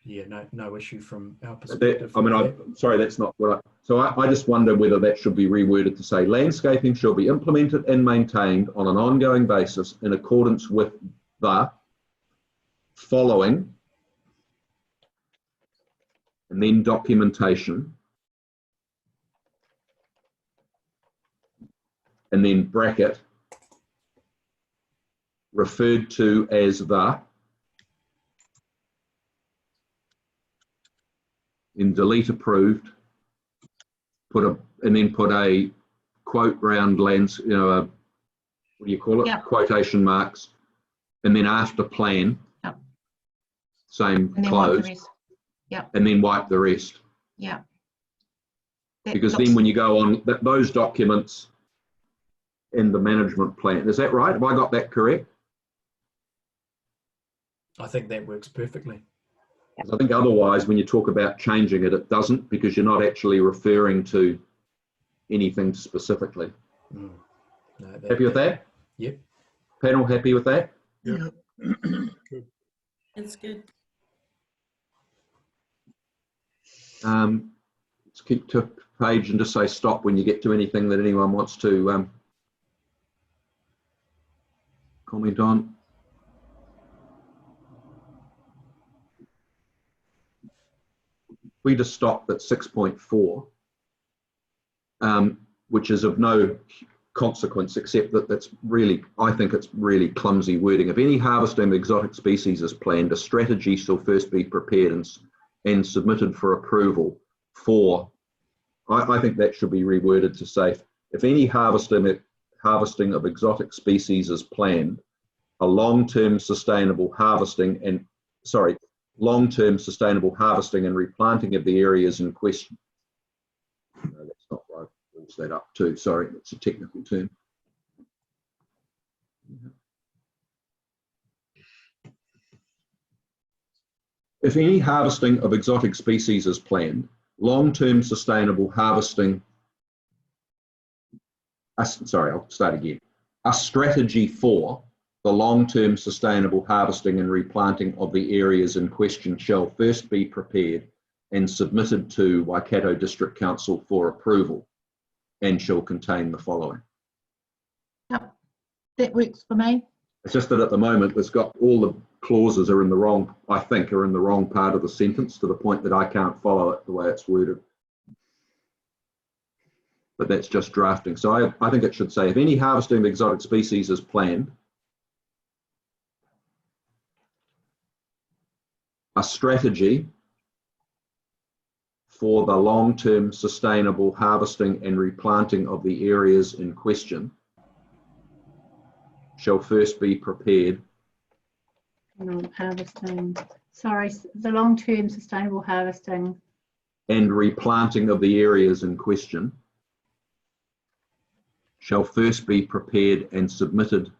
Yeah, no issue from our perspective. I'm sorry, that's not what I just wonder whether that should be reworded to say landscaping shall be implemented and maintained on an ongoing basis in accordance with the following, and then documentation, and then bracket, referred to as the, in delete approved, and then put a quote round lands, what do you call it? Yep. Quotation marks, and then after plan, Yep. same And then wipe the close, rest. Yep. and then wipe the rest. Yeah. Because then when you go on those documents in the management plan, is that right? Have I got that correct? I think that works perfectly. I think otherwise, when you talk about changing it, it doesn't, because you're not actually referring to anything specifically. No, Happy with that? Yep. Panel happy with that? Yeah. Good. It's good. Let's keep to page and just say stop when you get to anything that anyone wants to comment on. We just stopped at 6.4, which is of no consequence except that that's really, I think it's really clumsy wording. If any harvesting of exotic species is planned, a strategy shall first be prepared and submitted for approval for, I think that should be reworded to say, if any harvesting of exotic species is planned, a long-term sustainable harvesting and replanting of the areas in question. No, that's not right. Pulls that up too. Sorry, it's a technical term. If any harvesting of exotic species is planned, long-term sustainable harvesting. I'll start again. A strategy for the long-term sustainable harvesting and replanting of the areas in question shall first be prepared and submitted to Waikato District Council for approval and shall contain the following. Yep, that works for me. It's just that at the moment it's got all the clauses are in the wrong, I think, are in the wrong part of the sentence to the point that I can't follow it the way it's worded. But that's just drafting. So I think it should say, if any harvesting of exotic species is planned, a strategy for the long-term sustainable harvesting and replanting of the areas in question shall first be prepared. Harvesting, sorry, the long-term sustainable harvesting and replanting of the areas in question shall first be prepared and submitted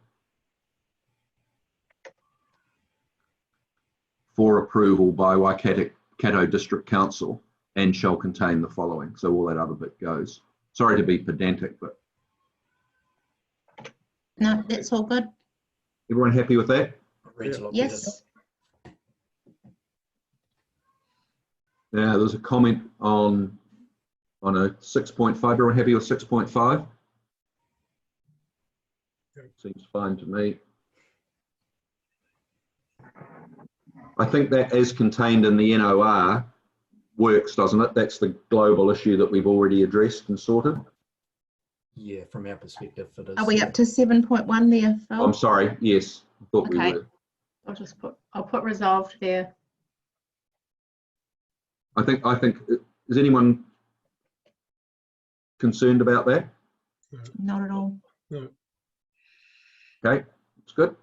for approval by Waikato District Council and shall contain the following. So all that other bit goes. Sorry to be pedantic, but. No, that's all good. Everyone happy with that? Yes. Now there's a comment on a 6.5. Everyone happy with 6.5? Seems fine to me. I think that as contained in the NOR works, doesn't it? That's the global issue that we've already addressed and sorted. Yeah, from our perspective, it is. Are we up to 7.1 there, Phil? I'm sorry. Yes, I thought we were. I'll put resolved there. I think. Is anyone concerned about that? Not at all. No. Okay, that's good.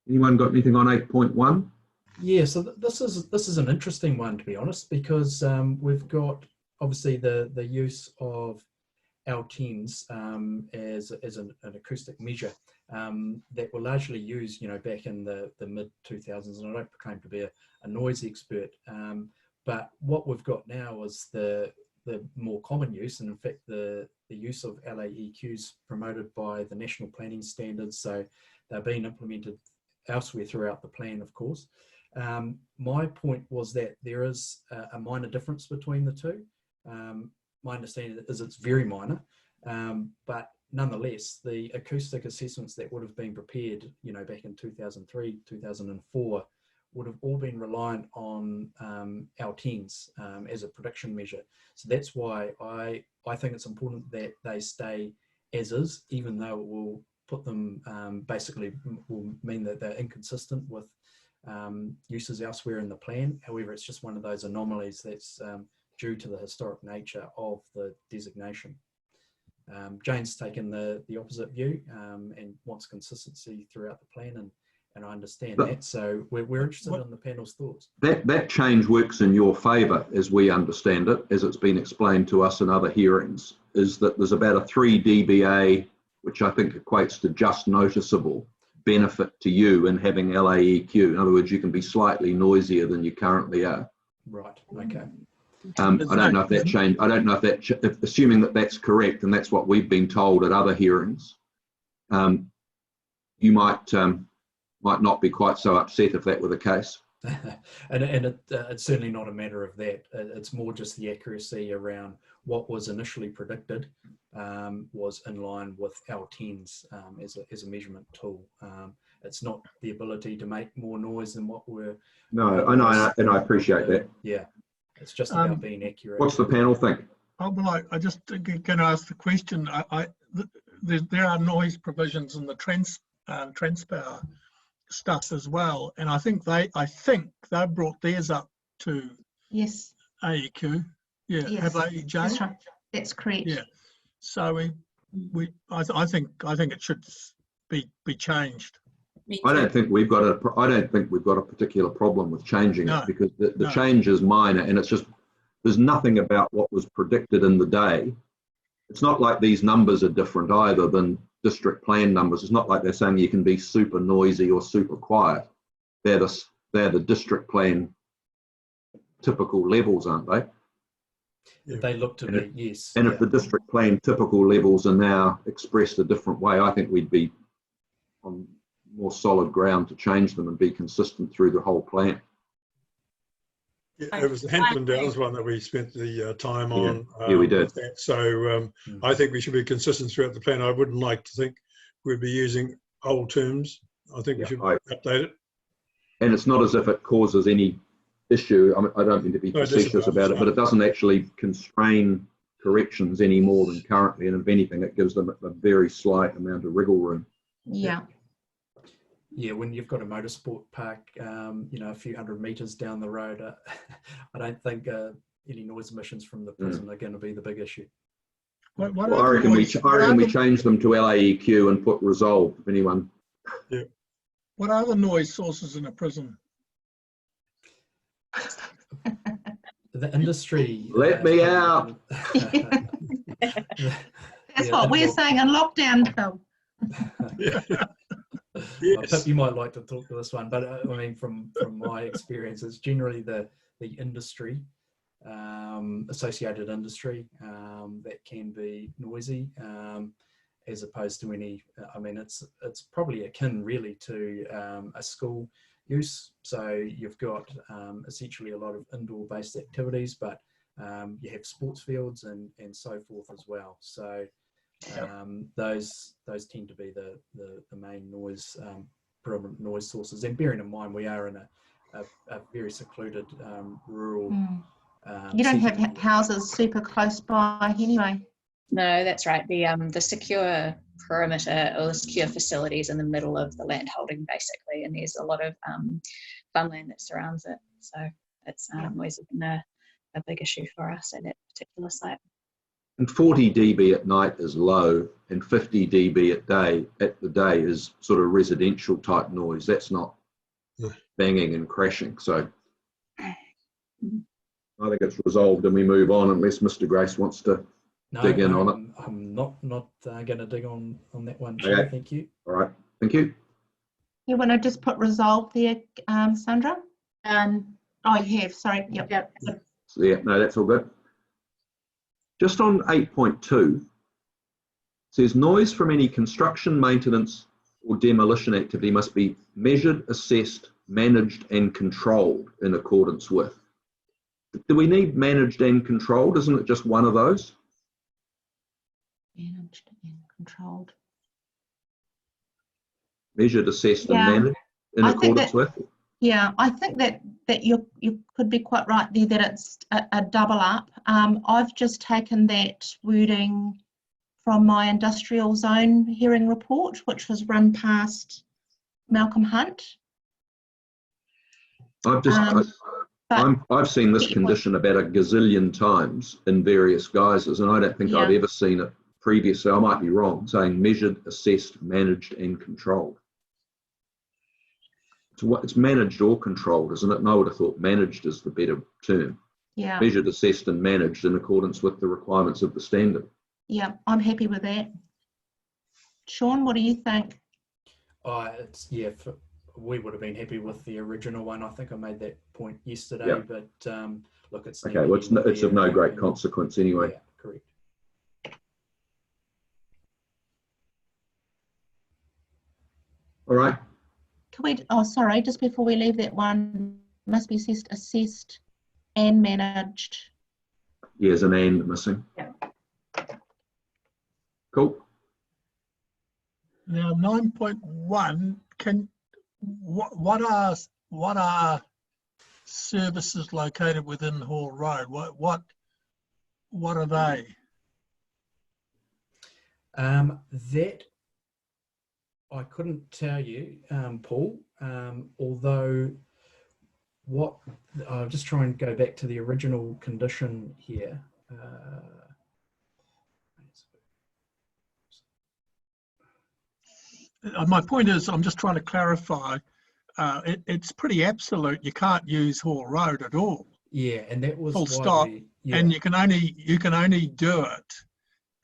Anyone got anything on 8.1? Yeah, so this is an interesting one, to be honest, because we've got obviously the use of L10s as an acoustic measure that were largely used, back in the mid 2000s, and I don't proclaim to be a noise expert, But what we've got now is the more common use, and in fact the use of LAEQs promoted by the National Planning Standards, so they're being implemented elsewhere throughout the plan, of course. My point was that there is a minor difference between the two. My understanding is it's very minor, but nonetheless, the acoustic assessments that would have been prepared, you know, back in 2003, 2004, would have all been reliant on L10s as a prediction measure. So that's why I think it's important that they stay as is, even though it will put them, basically will mean that they're inconsistent with uses elsewhere in the plan. However, it's just one of those anomalies that's due to the historic nature of the designation. Jane's taken the opposite view and wants consistency throughout the plan, and I understand that. So we're interested in the panel's thoughts. That change works in your favour, as we understand it, as it's been explained to us in other hearings, is that there's about a 3 dBA, which I think equates to just noticeable benefit to you in having LAEQ. In other words, you can be slightly noisier than you currently are. Right. Okay. I don't know if that changed. I don't know if that, assuming that that's correct, and that's what we've been told at other hearings, you might not be quite so upset if that were the case. and it's certainly not a matter of that. It's more just the accuracy around what was initially predicted was in line with L10s as a measurement tool. It's not the ability to make more noise than what we're... No, I know, and I appreciate that. Yeah, it's just about being accurate. What's the panel think? Oh, well, I just going to ask the question. There are noise provisions in the Transpower stuff as well, and I think they brought theirs up to Yes. AEQ. Yeah, Yes. have they, Jane? That's right. That's correct. Yeah. So I think it should be changed. I don't think we've got a particular problem with changing it, because the change is minor, and it's just, there's nothing about what was predicted in the day. It's not like these numbers are different either than district plan numbers. It's not like they're saying you can be super noisy or super quiet. They're the district plan typical levels, aren't they? They look to be, yes. And if the district plan typical levels are now expressed a different way, I think we'd be on more solid ground to change them and be consistent through the whole plan. Yeah, it was the Hampton Downs one that we spent the time on. Yeah, we did. So I think we should be consistent throughout the plan. I wouldn't like to think we'd be using old terms. I think we should update it. And it's not as if it causes any issue. I mean, I don't mean to be facetious about it, but it doesn't actually constrain corrections any more than currently. And if anything, it gives them a very slight amount of wriggle room. Yeah. Yeah, when you've got a motorsport park, you know, a few hundred meters down the road, I don't think any noise emissions from the prison are going to be the big issue. Well, I reckon we change them to LAEQ and put resolve, if anyone. Yeah. What are the noise sources in a prison? The industry. Let me out. That's what we're saying in lockdown, Phil. Yes. Pip, you might like to talk to this one, but I mean, from my experience, it's generally the industry, associated industry, that can be noisy, as opposed to any. I mean, it's probably akin really to a school use. So you've got essentially a lot of indoor-based activities, but you have sports fields and so forth as well. So. Those tend to be the main noise, predominant noise sources. And bearing in mind, we are in a very secluded rural. You don't have houses super close by anyway. No, that's right. The secure perimeter or the secure facilities in the middle of the land holding, basically, and there's a lot of farmland that surrounds it. So it's always been a big issue for us at that particular site. And 40 dB at night is low, and 50 dB at the day is sort of residential type noise. That's not banging and crashing. So I think it's resolved, and we move on, unless Mr. Grace wants to dig in on it. I'm not going to dig on that one. Okay. Thank you. All right. Thank you. You want to just put resolve there, Sandra? Oh, you have, sorry, yep. Yep. So, yeah, no, that's all good. Just on 8.2, says noise from any construction, maintenance or demolition activity must be measured, assessed, managed and controlled in accordance with. Do we need managed and controlled? Isn't it just one of those? Managed and controlled. Measured, assessed and Yeah. managed in I think accordance that- with? Yeah, I think that you could be quite right there that it's a double up. I've just taken that wording from my industrial zone hearing report, which was run past Malcolm Hunt. I've seen this condition about a gazillion times in various guises, and I don't think I've ever seen it previously. I might be wrong, saying measured, assessed, managed, and controlled. It's managed or controlled, isn't it? And I would have thought managed is the better term. Yeah. Measured, assessed, and managed in accordance with the requirements of the standard. Yeah, I'm happy with that. Sean, what do you think? We would have been happy with the original one. I think I made that point yesterday, but look, it's okay. Well, it's of no great consequence anyway. Yeah, correct. All right. Can we? Oh, sorry. Just before we leave that one, must be assessed and managed. Yeah, there's an and missing. Yeah. Cool. Now 9.1 what are services located within Hall Road? What are they? That I couldn't tell you, Paul. Although I'll just try and go back to the original condition here. My point is, I'm just trying to clarify. It's pretty absolute. You can't use Hall Road at all. Yeah, and that was full stop. And you can only do it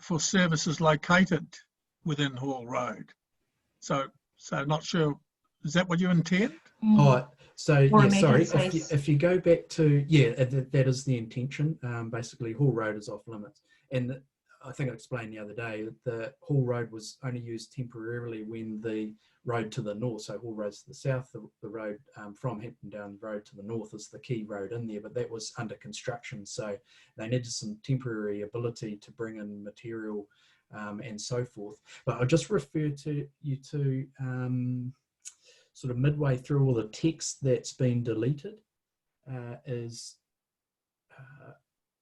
for services located within Hall Road. So not sure. Is that what you intend? Oh, so Or yeah, sorry. emergencies. If you go back to that is the intention. Basically, Hall Road is off limits, and I think I explained the other day the Hall Road was only used temporarily when the road to the north, so Hall Road's to the south, the road from Hampton Down Road to the north is the key road in there, but that was under construction, so they needed some temporary ability to bring in material and so forth. But I'll just refer to you to sort of midway through all the text that's been deleted is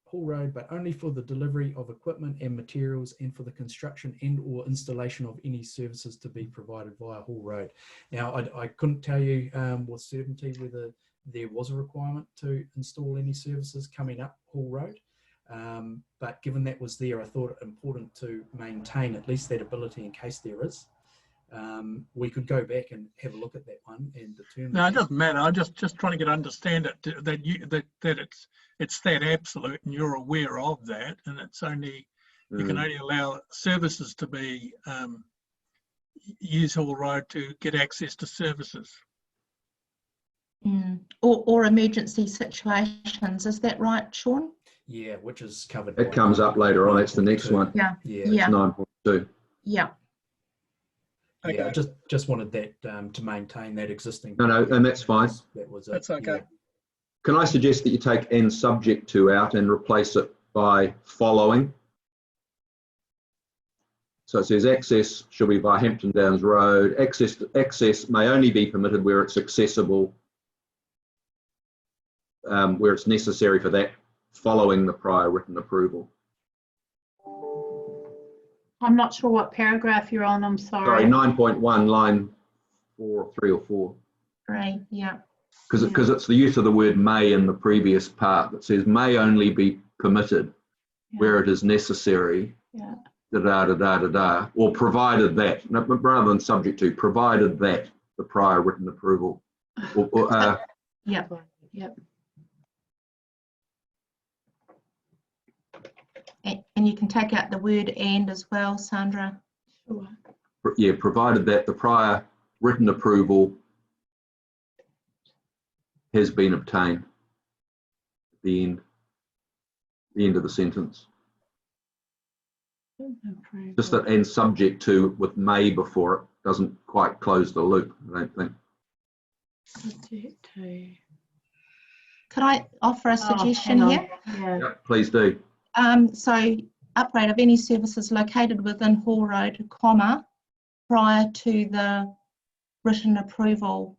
Hall Road, but only for the delivery of equipment and materials and for the construction and or installation of any services to be provided via Hall Road. Now, I couldn't tell you with certainty whether there was a requirement to install any services coming up Hall Road, but given that was there, I thought it important to maintain at least that ability in case there is. We could go back and have a look at that one and determine. No, it doesn't matter. I'm just trying to understand it that it's that absolute, and you're aware of that, and it's only you can only allow services to be use Hall Road to get access to services. Or emergency situations. Is that right, Sean? Yeah, which is covered. It comes up later on. That's the next one. Yeah. Yeah. It's 9.2. Yeah. Okay. Yeah, I just wanted that to maintain that existing. No, and that's fine. That's okay. Yeah. Can I suggest that you take "and subject to" out and replace it by "following"? So it says access shall be via Hampton Downs Road. Access may only be permitted where it's accessible, where it's necessary for that, following the prior written approval. I'm not sure what paragraph you're on, I'm sorry. Sorry, 9.1, line 4, 3 or 4. Right, yeah. Because it's the use of the word "may" in the previous part that says may only be permitted where it is necessary, or provided that, rather than subject to, provided that the prior written approval. Yep. And you can take out the word "and" as well, Sandra. Sure. Yeah, provided that the prior written approval has been obtained. the end of the sentence. Just that, and subject to with may before it doesn't quite close the loop, I don't think. Subject to. Could I offer a suggestion here? Yeah. Yep, please do. So upgrade of any services located within Hall Road, comma, prior to the written approval,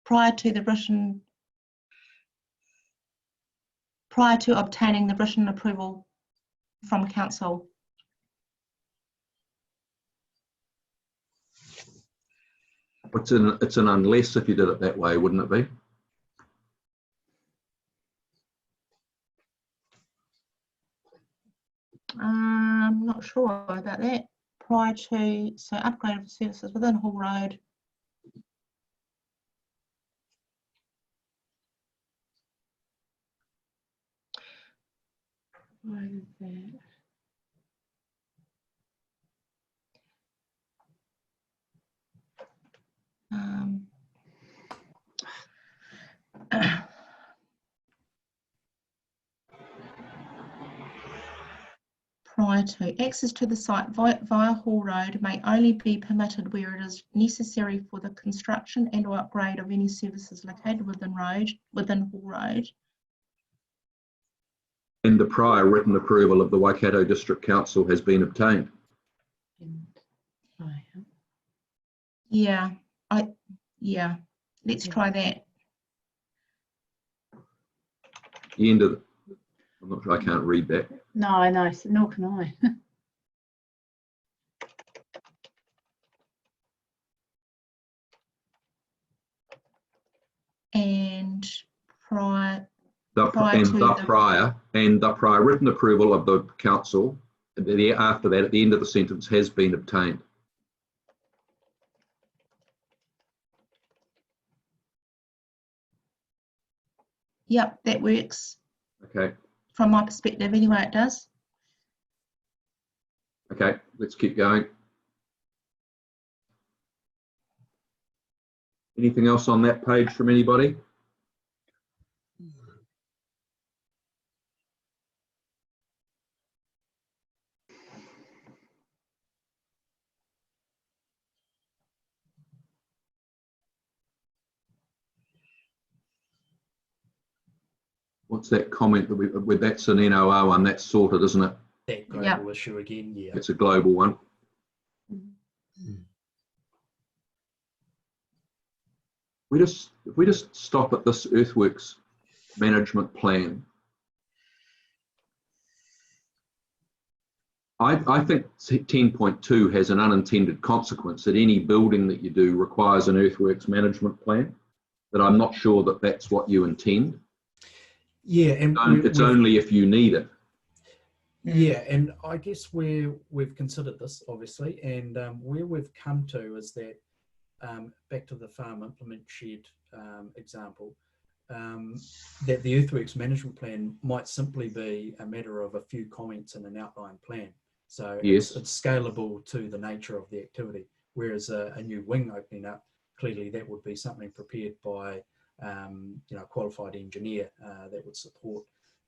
prior to obtaining the written approval from council. It's an unless if you did it that way, wouldn't it be? I'm not sure about that. Prior to, so upgrade of services within Hall Road. Why is that? Prior to, access to the site via Hall Road may only be permitted where it is necessary for the construction and or upgrade of any services located within Hall Road. And the prior written approval of the Waikato District Council has been obtained. Yeah, let's try that. The end of, I'm not sure, I can't read that. No, I know, nor can I. And prior The prior written approval of the council, after that, at the end of the sentence, has been obtained. Yep, that works. Okay. From my perspective, anyway, it does. Okay, let's keep going. Anything else on that page from anybody? What's that comment that that's an NOR one? That's sorted, isn't it? That global issue again, yeah. It's a global one. If we just stop at this earthworks management plan, I think 10.2 has an unintended consequence that any building that you do requires an earthworks management plan, but I'm not sure that that's what you intend. Yeah, and it's only if you need it. Yeah, and I guess we've considered this, obviously, and where we've come to is that, back to the farm implement shed example, that the earthworks management plan might simply be a matter of a few comments in an outline plan. So yes, it's scalable to the nature of the activity, whereas a new wing opening up, clearly that would be something prepared by a qualified engineer that would support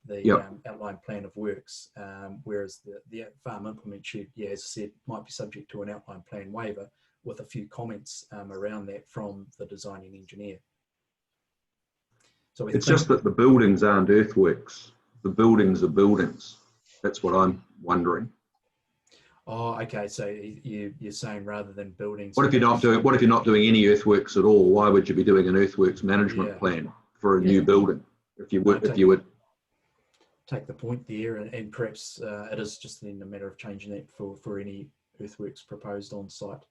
the outline plan of works, whereas the farm implement shed, as I said, might be subject to an outline plan waiver with a few comments around that from the designing engineer. So it's just that the buildings aren't earthworks. The buildings are buildings. That's what I'm wondering. Oh, okay. So you're saying rather than buildings. What if you're not doing any earthworks at all? Why would you be doing an earthworks management plan for a new building? If you would take the point there, and perhaps it is just then a matter of changing that for any earthworks proposed on site.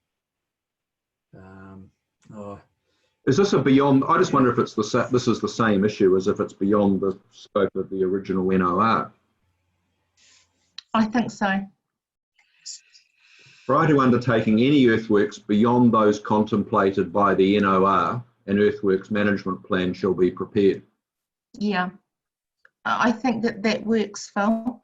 Is this a beyond? I just wonder if it's this is the same issue as if it's beyond the scope of the original NOR. I think so. Prior to undertaking any earthworks beyond those contemplated by the NOR, an earthworks management plan shall be prepared. Yeah, I think that works, Phil.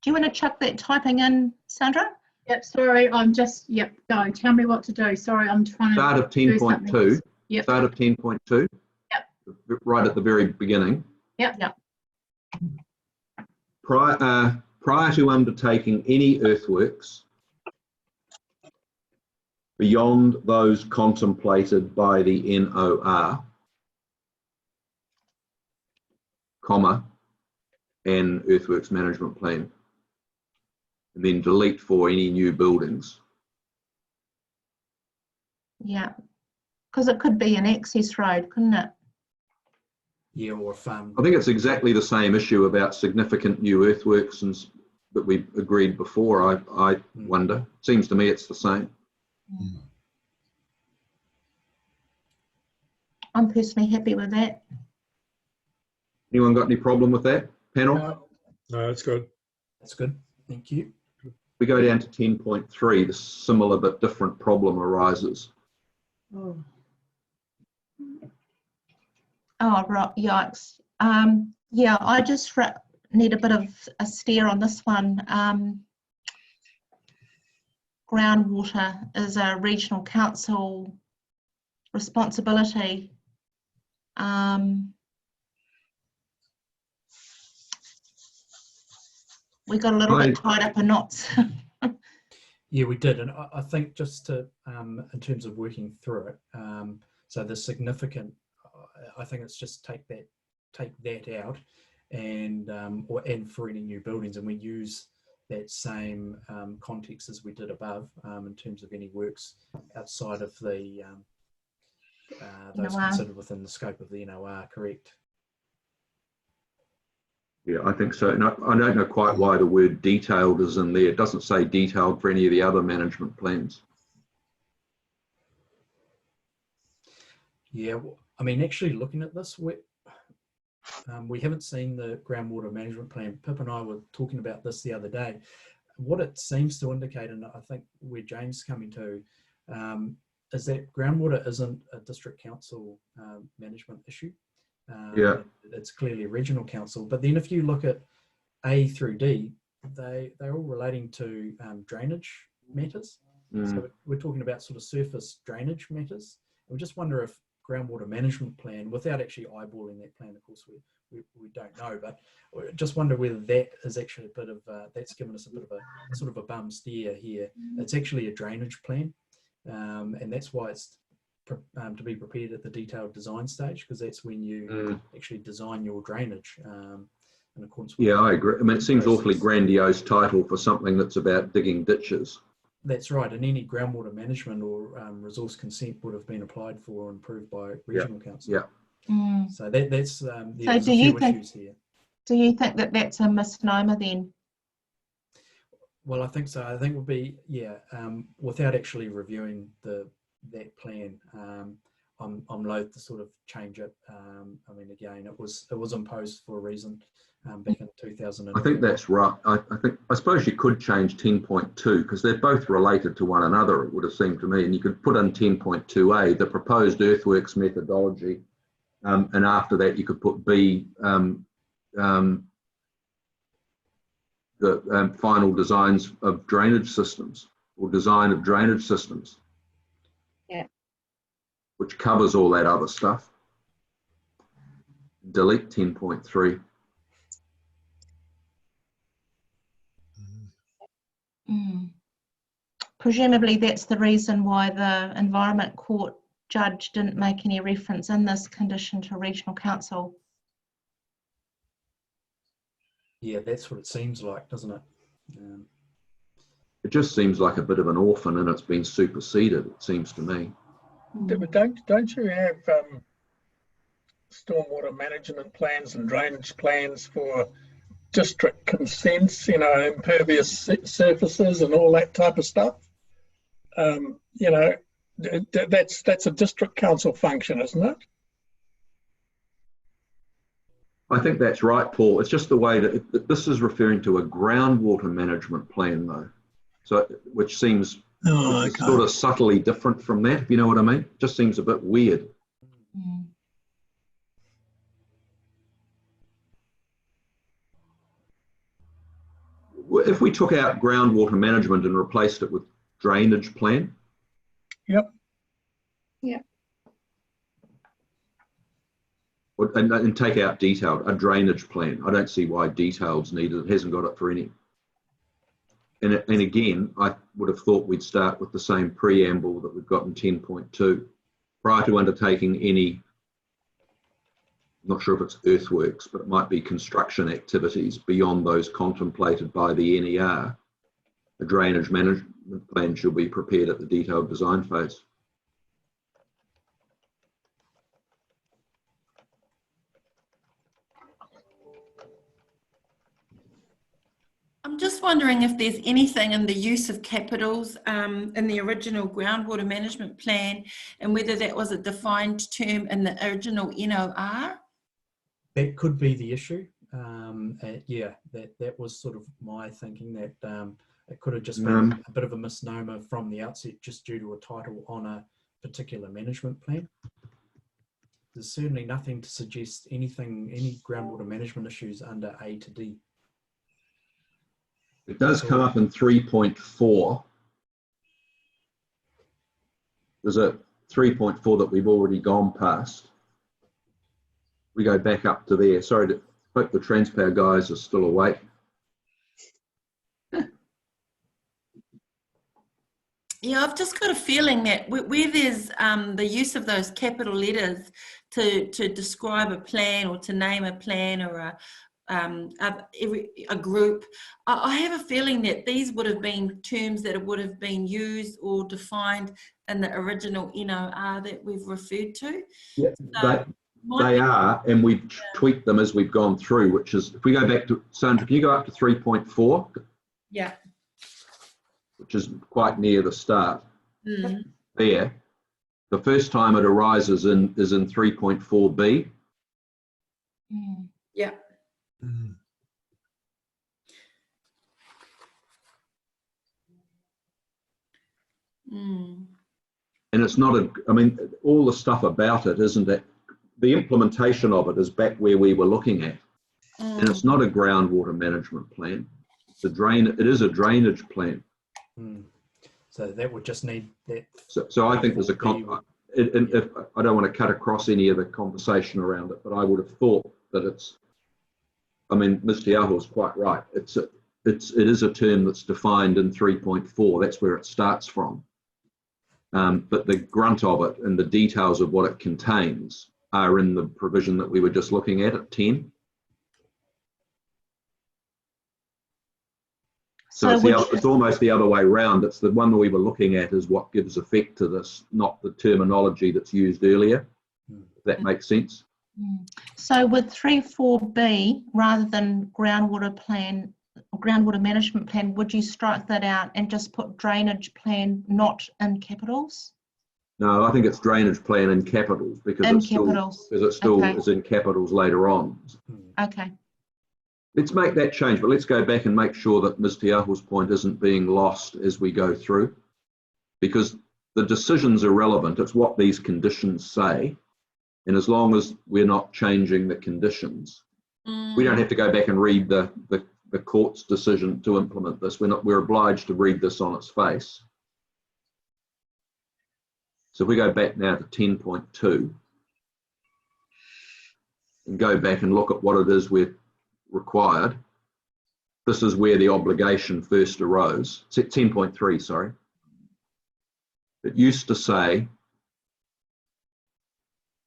Do you want to chuck that typing in, Sandra? Yep, sorry, I'm just, go. Tell me what to do. Sorry, I'm trying to start of 10.2. Yep. Start of 10.2. Yep. right at the very beginning. Yep. Prior to undertaking any earthworks beyond those contemplated by the NOR, comma, and earthworks management plan, and then delete for any new buildings. Yeah, because it could be an access road, couldn't it? Yeah, or I think it's exactly the same issue about significant new earthworks and that we agreed before. I wonder. Seems to me it's the same. I'm personally happy with that. Anyone got any problem with that, panel? No, that's good. That's good. Thank you. We go down to 10.3, the similar but different problem arises. Oh, right, yikes. Yeah, I just need a bit of a steer on this one. Groundwater is a regional council responsibility. We got a little bit tied up in knots. Yeah, we did, and I think just to in terms of working through it, so the significant, I think it's just take that out, and for any new buildings, and we use that same context as we did above in terms of any works outside of the those considered within the scope of the NOR, correct? Yeah, I think so. No, I don't know quite why the word detailed is in there. It doesn't say detailed for any of the other management plans. Yeah, I mean, actually looking at this, we haven't seen the groundwater management plan. Pip and I were talking about this the other day. What it seems to indicate, and I think where James is coming to, is that groundwater isn't a district council management issue. Yeah, it's clearly a regional council. But then if you look at A through D, they're all relating to drainage matters. So we're talking about sort of surface drainage matters. We just wonder if groundwater management plan, without actually eyeballing that plan, of course we don't know, but I just wonder whether that is actually a bit of that's given us a bit of a sort of a bum steer here. It's actually a drainage plan, and that's why it's to be prepared at the detailed design stage, because that's when you actually design your drainage in accordance with. Yeah, I agree. I mean, it seems awfully grandiose title for something that's about digging ditches. That's right, and any groundwater management or resource consent would have been applied for and approved by regional council. Yeah. So that's so do you think issues here. Do you think that that's a misnomer then? Well, I think so. I think it would be without actually reviewing that plan. I'm loath to sort of change it. I mean, again, it was imposed for a reason back in 2000. I think that's right. I suppose you could change 10.2 because they're both related to one another, it would have seemed to me, and you could put in 10.2a, the proposed earthworks methodology, and after that you could put B, the final designs of drainage systems or design of drainage systems. Yeah. Which covers all that other stuff. Delete 10.3. Presumably that's the reason why the Environment Court judge didn't make any reference in this condition to regional council. Yeah, that's what it seems like, doesn't it? It just seems like a bit of an orphan and it's been superseded, it seems to me. But don't you have stormwater management plans and drainage plans for district consents, you know, impervious surfaces and all that type of stuff? You know, that's a district council function, isn't it? I think that's right, Paul. It's just the way that this is referring to a groundwater management plan, though, so which seems sort of subtly different from that, if you know what I mean. It just seems a bit weird. If we took out groundwater management and replaced it with drainage plan. Yep. Yeah. and take out detailed, a drainage plan. I don't see why detailed's needed. It hasn't got it for any. And again, I would have thought we'd start with the same preamble that we've got in 10.2. Prior to undertaking any, I'm not sure if it's earthworks, but it might be construction activities beyond those contemplated by the NER, a drainage management plan shall be prepared at the detailed design phase. I'm just wondering if there's anything in the use of capitals in the original groundwater management plan, and whether that was a defined term in the original NOR. That could be the issue. Yeah, that was sort of my thinking, that it could have just been a bit of a misnomer from the outset, just due to a title on a particular management plan. There's certainly nothing to suggest any groundwater management issues under A to D. It does come up in 3.4. There's a 3.4 that we've already gone past. We go back up to there. Sorry, I hope the Transpower guys are still awake. Yeah, I've just got a feeling that where there's the use of those capital letters to describe a plan or to name a plan or a group, I have a feeling that these would have been terms that would have been used or defined in the original NOR that we've referred to. Yeah, so they are, and we've tweaked them as we've gone through, which is, if we go back to, Sandra, can you go up to 3.4? Yeah. Which is quite near the start. Mm. There. The first time it arises is in 3.4b. Mm. Yeah. Mm. Mm. And it's not I mean, all the stuff about it, isn't it? The implementation of it is back where we were looking at. Mm. And it's not a groundwater management plan. It is a drainage plan. Mm. So that would just need that. So I think there's if I don't want to cut across any of the conversation around it, but I would have thought that it's, I mean, Mr. Yaho's quite right. It is a term that's defined in 3.4. That's where it starts from. But the grunt of it and the details of what it contains are in the provision that we were just looking at 10. So it's almost the other way around. It's the one that we were looking at is what gives effect to this, not the terminology that's used earlier. If that makes sense. So with 3.4b, rather than groundwater plan or groundwater management plan, would you strike that out and just put drainage plan not in capitals? No, I think it's drainage plan in capitals because it still is in capitals later on. Okay. Let's make that change, but let's go back and make sure that Ms. Te Aho's point isn't being lost as we go through, because the decisions are relevant. It's what these conditions say. And as long as we're not changing the conditions, we don't have to go back and read the court's decision to implement this. We're obliged to read this on its face. So if we go back now to 10.2 and go back and look at what it is we're required, this is where the obligation first arose. It's at 10.3, sorry. It used to say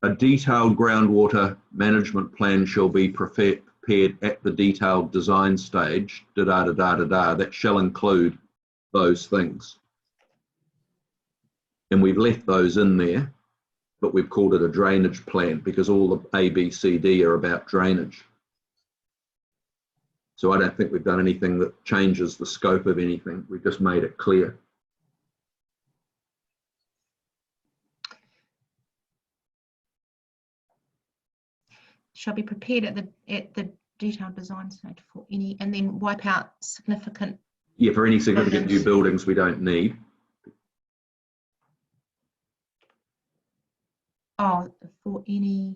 a detailed groundwater management plan shall be prepared at the detailed design stage, that shall include those things. And we've left those in there, but we've called it a drainage plan because all the A, B, C, D are about drainage. So I don't think we've done anything that changes the scope of anything. We've just made it clear. Shall be prepared at the detailed design stage for any, and then wipe out significant. Yeah, for any significant new buildings we don't need. Oh, for any.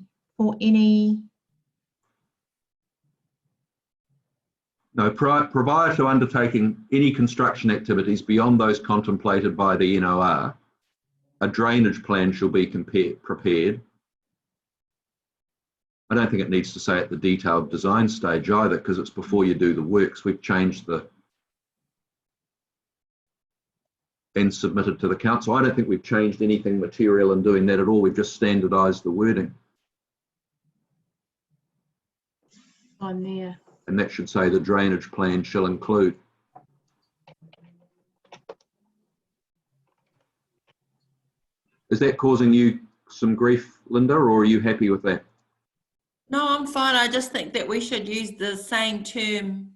No, prior to undertaking any construction activities beyond those contemplated by the NOR, a drainage plan shall be prepared. I don't think it needs to say at the detailed design stage either, because it's before you do the works. We've changed and submitted to the council. I don't think we've changed anything material in doing that at all. We've just standardised the wording. On there. And that should say the drainage plan shall include. Is that causing you some grief, Linda, or are you happy with that? No, I'm fine. I just think that we should use the same term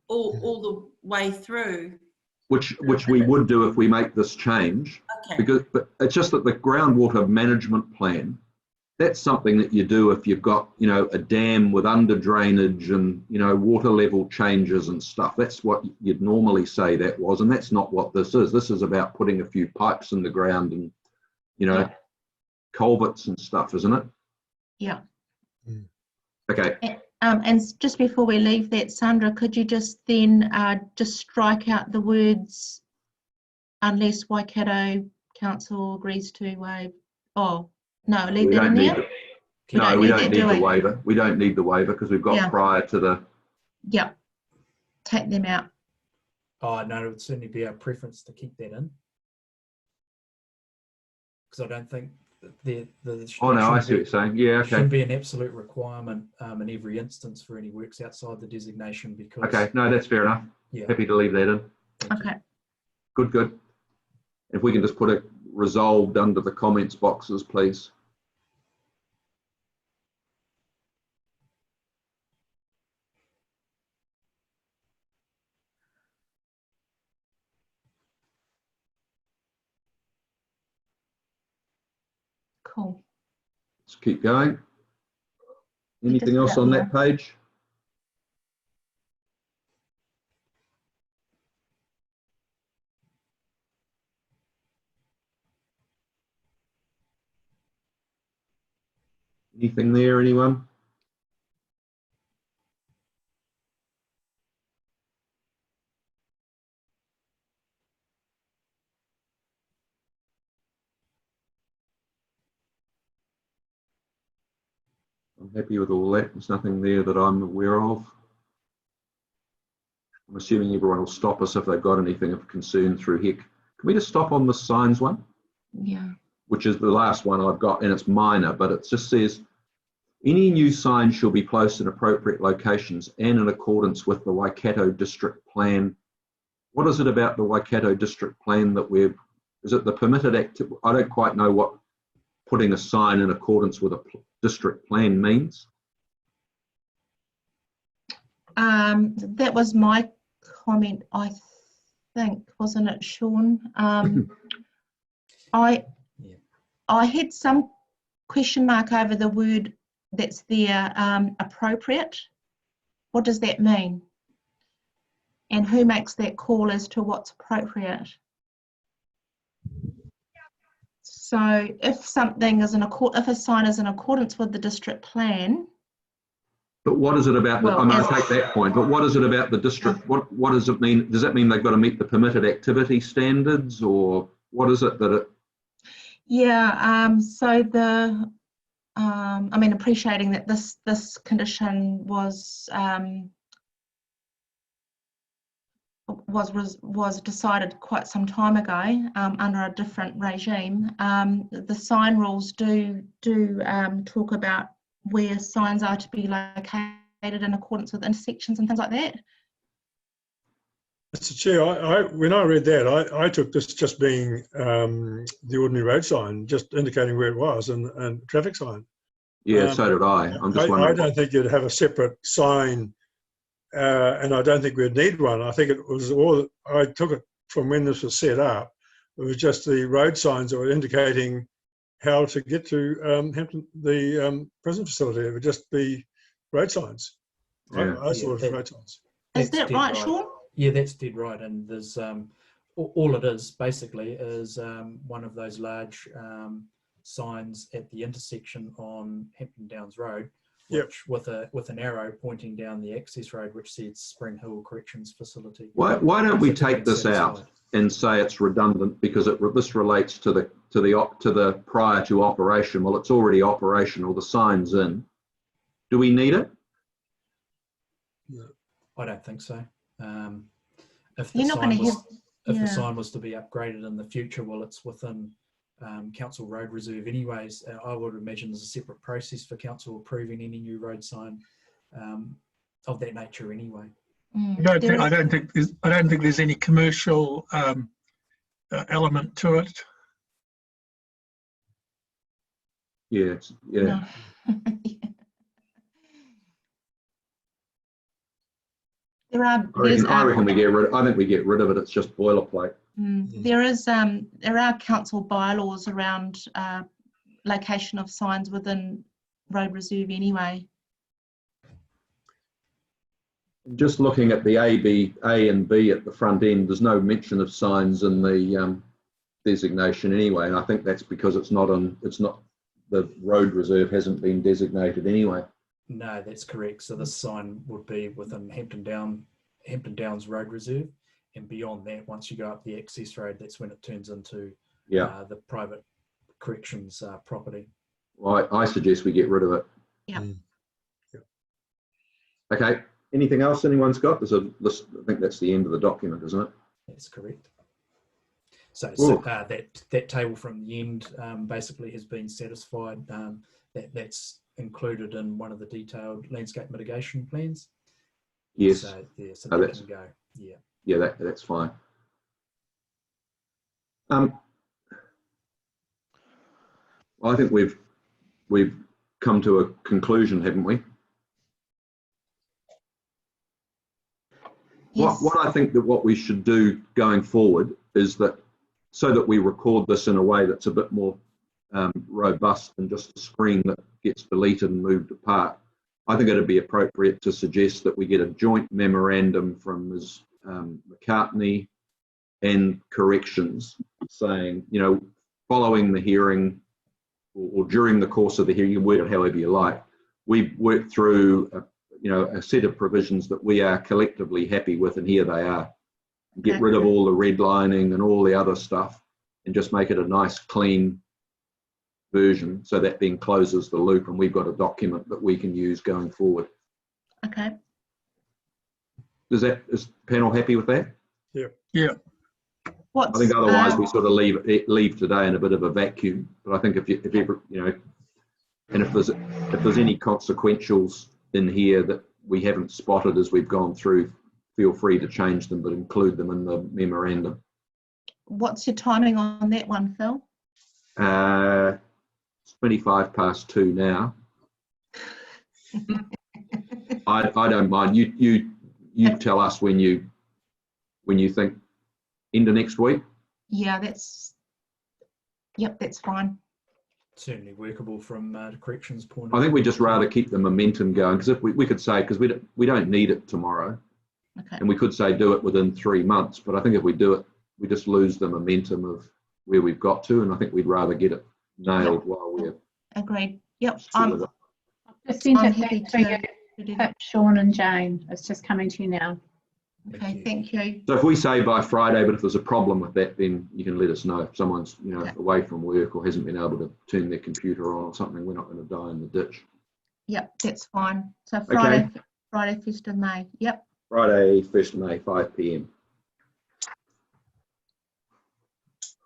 all the way through. Which we would do if we make this change. Okay. But it's just that the groundwater management plan, that's something that you do if you've got, you know, a dam with under drainage and, you know, water level changes and stuff. That's what you'd normally say that was, and that's not what this is. This is about putting a few pipes in the ground and, you know, culverts and stuff, isn't it? Yeah. Okay. And just before we leave that, Sandra, could you just then just strike out the words unless Waikato Council agrees to waive? Oh, no, leave that in there? No, we don't need the waiver. We don't need the waiver because we've got prior to the... Yeah, take them out. Oh, no, it would certainly be our preference to keep that in. Because I don't think Oh, no, I see what you're saying. Yeah, okay. Shouldn't be an absolute requirement in every instance for any works outside the designation because... Okay, no, that's fair enough. Yeah. Happy to leave that in. Okay. Good, good. If we can just put it resolved under the comments boxes, please. Cool. Let's keep going. Anything else on that page? Anything there, anyone? I'm happy with all that. There's nothing there that I'm aware of. I'm assuming everyone will stop us if they've got anything of concern through here. Can we just stop on the signs one? Yeah. Which is the last one I've got, and it's minor, but it just says, any new sign shall be placed in appropriate locations and in accordance with the Waikato District Plan. What is it about the Waikato District Plan that is it the permitted activity? I don't quite know what putting a sign in accordance with a district plan means. That was my comment, I think, wasn't it, Sean? I had some question mark over the word that's there, appropriate. What does that mean? And who makes that call as to what's appropriate? So if something is if a sign is in accordance with the district plan. But what is it about? I'm going to take that point. But what is it about the district? What does it mean? Does that mean they've got to meet the permitted activity standards, or what is it that it? Yeah. So I mean, appreciating that this condition was decided quite some time ago under a different regime. The sign rules do talk about where signs are to be located in accordance with intersections and things like that. Mr. Chair, when I read that, I took this just being the ordinary road sign, just indicating where it was, and traffic sign. Yeah, so did I. I'm just wondering. I don't think you'd have a separate sign, and I don't think we'd need one. I think it was all, I took it from when this was set up, it was just the road signs that were indicating how to get to Hampton, the prison facility. It would just be road signs. Yeah. I saw it as road signs. Is that right, Sean? Yeah, that's dead right. And there's all it is basically is one of those large signs at the intersection on Hampton Downs Road, which with an arrow pointing down the access road, which says Spring Hill Corrections Facility. Why don't we take this out and say it's redundant because this relates to the prior to operation? Well, it's already operational. The sign's in. Do we need it? I don't think so. If You're the not sign gonna was, have- if yeah. the sign was to be upgraded in the future, well, it's within council road reserve anyways. I would imagine there's a separate process for council approving any new road sign of that nature anyway. I don't think there's any commercial element to it. Yeah, yeah. No. I reckon we get rid. I think we get rid of it. It's just boilerplate. There are council bylaws around location of signs within road reserve anyway. Just looking at the A and B at the front end, there's no mention of signs in the designation anyway, and I think that's because it's not the road reserve hasn't been designated anyway. No, that's correct. So this sign would be within Hampton Downs Road Reserve, and beyond that, once you go up the access road, that's when it turns into the private corrections property. Well, I suggest we get rid of it. Yeah. Okay. Anything else anyone's got? There's a list. I think that's the end of the document, isn't it? That's correct. So that table from the end basically has been satisfied. That's included in one of the detailed landscape mitigation plans. Yes. So that can go. Yeah. Yeah, that's fine. I think we've come to a conclusion, haven't we? Yes. What I think that what we should do going forward is that so that we record this in a way that's a bit more robust than just a screen that gets deleted and moved apart, I think it'd be appropriate to suggest that we get a joint memorandum from Ms. McCartney and corrections saying, you know, following the hearing or during the course of the hearing, you word it however you like, we've worked through a set of provisions that we are collectively happy with, and here they are. Get rid of all the redlining and all the other stuff and just make it a nice clean version, so that then closes the loop and we've got a document that we can use going forward. Okay. Is the panel happy with that? Yeah. I think otherwise we sort of leave today in a bit of a vacuum. But I think if ever, and if there's any consequentials in here that we haven't spotted as we've gone through, feel free to change them, but include them in the memorandum. What's your timing on that one, Phil? It's 2:25 now. I don't mind. You tell us when you think. End of next week? Yeah, that's fine. Certainly workable from the corrections point of I view. think we'd just rather keep the momentum going, because if we could say, because we don't need it tomorrow, and we could say do it within 3 months, but I think if we do it, we just lose the momentum of where we've got to, and I think we'd rather get it nailed while we're... Agreed. Yep. I've just sent I'm it happy back to you, Sean and Jane. It's just coming to you now. Okay, thank you. So if we say by Friday, but if there's a problem with that, then you can let us know. If someone's away from work or hasn't been able to turn their computer on or something, we're not going to die in the ditch. Yep, that's fine. So Friday 1st of May. Yep. Friday 1st of May, 5 p.m.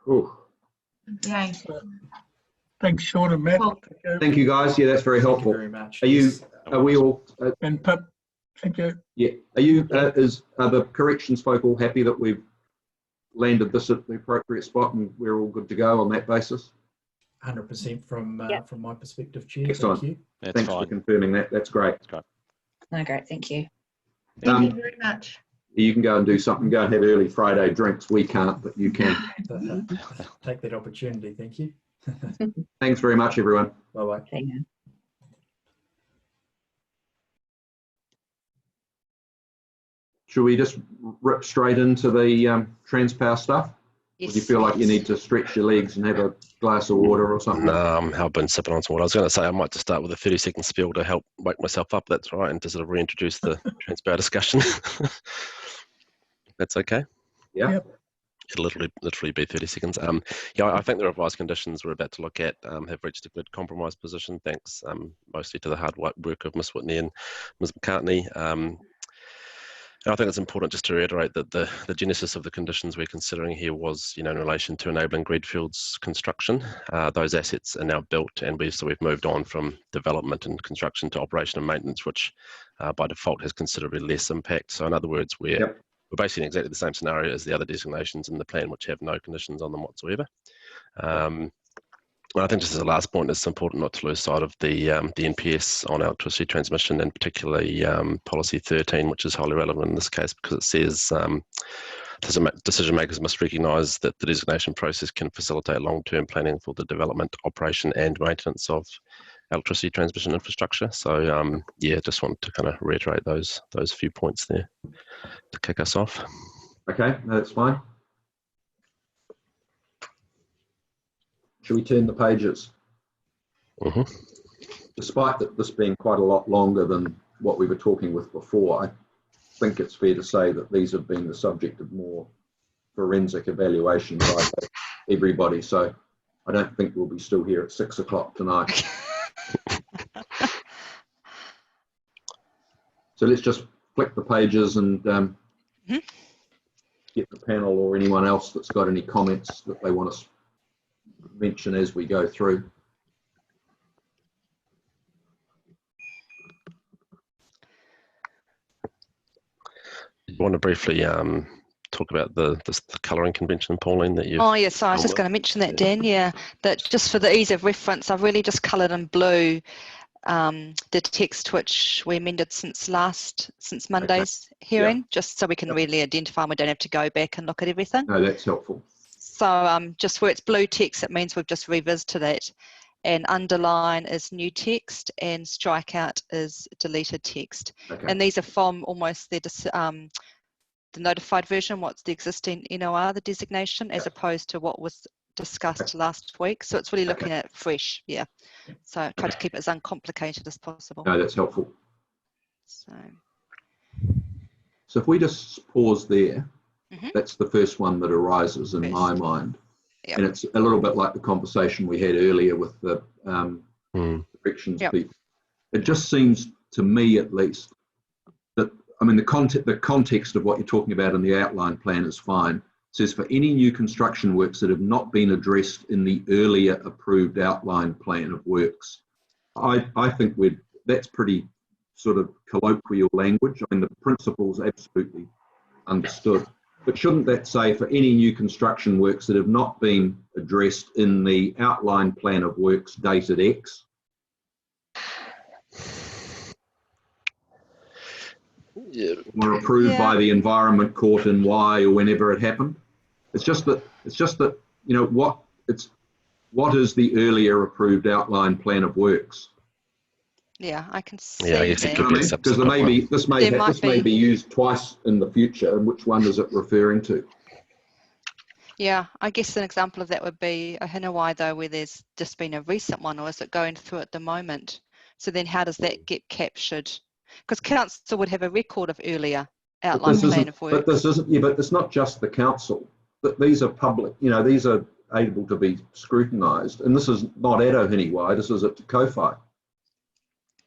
Whew. Yay. Thanks, Sean and Matt. Well, Thank you, guys. Yeah, that's very helpful. Thank you very much. Are we all? And Pip, thank you. Yeah. Are the corrections folk all happy that we've landed this at the appropriate spot and we're all good to go on that basis? 100% from my perspective, Chair. Excellent. Thank you. Thanks for confirming that. That's great. No, great. Thank you. Thank you very much. You can go and do something. Go and have early Friday drinks. We can't, but you can. Take that opportunity. Thank you. Thanks very much, everyone. Bye-bye. Okay. Should we just rip straight into the Transpower stuff? Yes. Or do you feel like you need to stretch your legs and have a glass of water or something? No, I've been sipping on some water. I was going to say I might just start with a 30-second spiel to help wake myself up. That's right, and to sort of reintroduce the Transpower discussion. That's okay. Yeah. It'll literally be 30 seconds. Yeah, I think the revised conditions we're about to look at have reached a good compromise position, thanks mostly to the hard work of Ms. Whitney and Ms. McCartney. And I think it's important just to reiterate that the genesis of the conditions we're considering here was, in relation to enabling Greenfield's construction. Those assets are now built, and we've moved on from development and construction to operation and maintenance, which by default has considerably less impact. So in other words, we're basically in exactly the same scenario as the other designations in the plan, which have no conditions on them whatsoever. I think just as a last point, it's important not to lose sight of the NPS on electricity transmission, and particularly policy 13, which is highly relevant in this case because it says decision makers must recognise that the designation process can facilitate long-term planning for the development, operation and maintenance of electricity transmission infrastructure. So yeah, just wanted to kind of reiterate those few points there to kick us off. Okay, no, that's fine. Should we turn the pages? Mm-hmm. Despite this being quite a lot longer than what we were talking with before, I think it's fair to say that these have been the subject of more forensic evaluation by everybody. So I don't think we'll be still here at 6 o'clock tonight. So let's just flick the pages and get the panel or anyone else that's got any comments that they want to mention as we go through. You want to briefly talk about the colouring convention, Pauline, that you've... Oh yes, I was just going to mention that, Dan. Yeah, that just for the ease of reference, I've really just coloured in blue the text which we amended since Monday's hearing, just so we can really identify and we don't have to go back and look at everything. No, that's helpful. So just where it's blue text, it means we've just revisited it, and underline is new text and strikeout is deleted text. Okay. And these are from almost the notified version, what's the existing NOR, the designation, as opposed to what was discussed last week. So it's really looking at fresh, yeah. So I try to keep it as uncomplicated as possible. No, that's helpful. So if we just pause there, that's the first one that arises in my mind. Yep. And it's a little bit like the conversation we had earlier with the corrections people. It just seems to me, at least, that, I mean, the context of what you're talking about in the outline plan is fine. It says for any new construction works that have not been addressed in the earlier approved outline plan of works. I think that's pretty sort of colloquial language. I mean, the principle's absolutely understood. But shouldn't that say for any new construction works that have not been addressed in the outline plan of works dated X? Yeah. Or approved by the Environment Court in Y or whenever it happened? It's just that what is the earlier approved outline plan of works? Yeah, I can see. Yeah, I guess it could be because this may be used twice in the future, and which one is it referring to? Yeah, I guess an example of that would be a Hinawai, though, where there's just been a recent one, or is it going through at the moment? So then how does that get captured? Because council would have a record of earlier outline plan of works. But this isn't, but it's not just the council. These are public, these are able to be scrutinised. And this is not at Hinawai, this is at Kofi.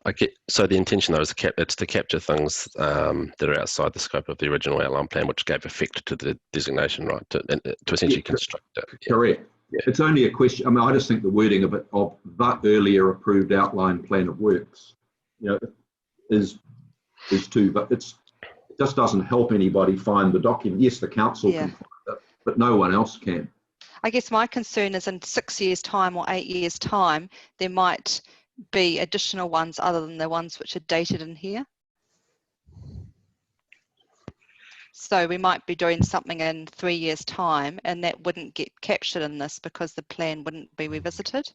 Okay, so the intention though is to capture things that are outside the scope of the original outline plan, which gave effect to the designation, right? To essentially construct it. Yeah. Correct. Yeah. It's only a question. I mean, I just think the wording of that earlier approved outline plan of works, is too. But it just doesn't help anybody find the document. Yes, the council can find it, but no one else can. I guess my concern is in 6 years' time or 8 years' time, there might be additional ones other than the ones which are dated in here. So we might be doing something in 3 years' time and that wouldn't get captured in this because the plan wouldn't be revisited.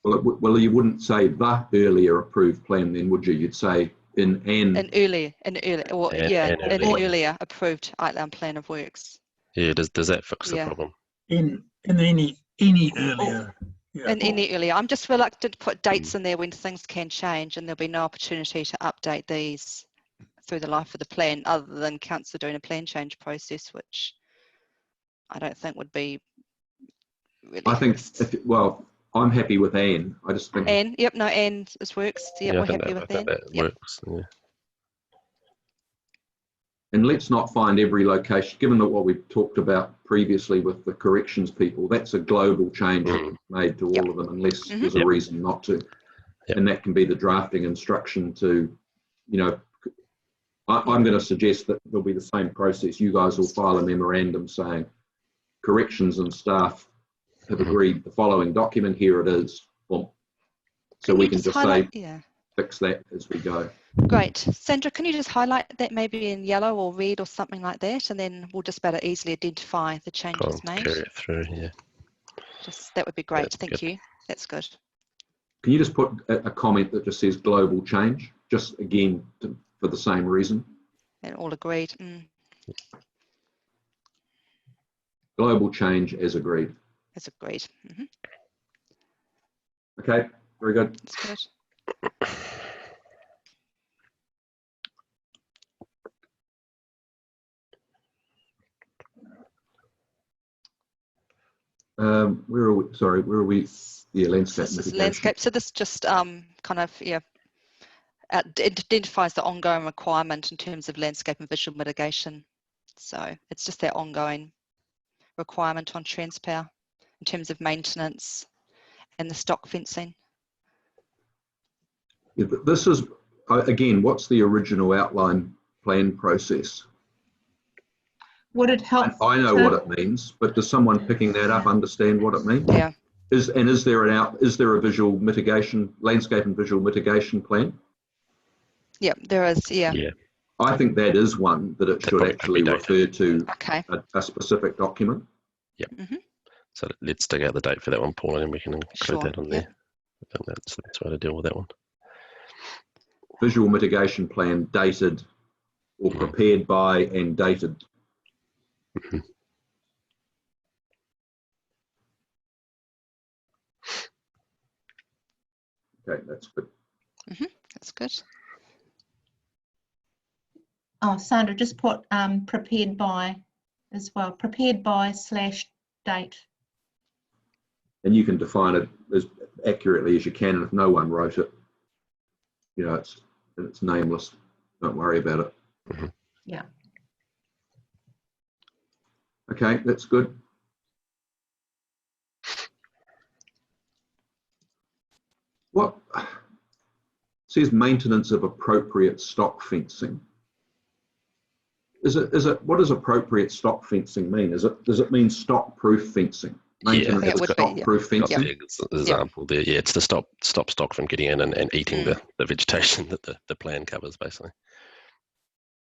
Well, you wouldn't say the earlier approved plan then, would you? You'd say an earlier approved outline plan of works. Yeah, does that fix the problem? In any earlier. In any earlier. I'm just reluctant to put dates in there when things can change, and there'll be no opportunity to update these through the life of the plan other than council doing a plan change process, which I don't think would be really. I think, well, I'm happy with Anne. I just think. Anne, yep, no, Anne works. Yep, Yeah, we're happy with I think Anne. that Yep. works. Yeah. And let's not find every location, given that what we've talked about previously with the corrections people, that's a global change made to all of them, unless there's a reason not to. Yep. And that can be the drafting instruction to, you know, I'm going to suggest that there'll be the same process. You guys will file a memorandum saying corrections and staff have agreed the following document, here it is. Boom. So we can just say, fix that as we go. Great. Sandra, can you just highlight that maybe in yellow or red or something like that, and then we'll just better easily identify the changes made. Carry it through, yeah. Just that would be great. Thank you. That's good. Can you just put a comment that just says global change, just again for the same reason? And all agreed. Global change as agreed. As agreed. Okay, very good. That's good. Where are we? Sorry, where are we? Yeah, landscape This is mitigation. landscape. So this just kind of identifies the ongoing requirement in terms of landscape and visual mitigation. So it's just that ongoing requirement on Transpower in terms of maintenance and the stock fencing. Yeah, but this is again, what's the original outline plan process? Would it help? I know what it means, but does someone picking that up understand what it means? Yeah. Is there a visual mitigation, landscape and visual mitigation plan? Yeah, there is. Yeah. Yeah. I think that is one that it should actually refer to a specific document. Yep. So let's dig out the date for that one, Paul, and then we can include that on there. I think that's the best way to deal with that one. Visual mitigation plan dated or prepared by and dated. Okay, that's good. That's good. Oh, Sandra, just put prepared by as well. Prepared by /date. And you can define it as accurately as you can. And if no one wrote it, you know, it's nameless. Don't worry about it. Yeah. Okay, that's good. What says maintenance of appropriate stock fencing? What does appropriate stock fencing mean? Does it mean stock proof fencing? Maintenance of stock proof fencing? Example there, yeah, it's to stop stock from getting in and eating the vegetation that the plan covers, basically.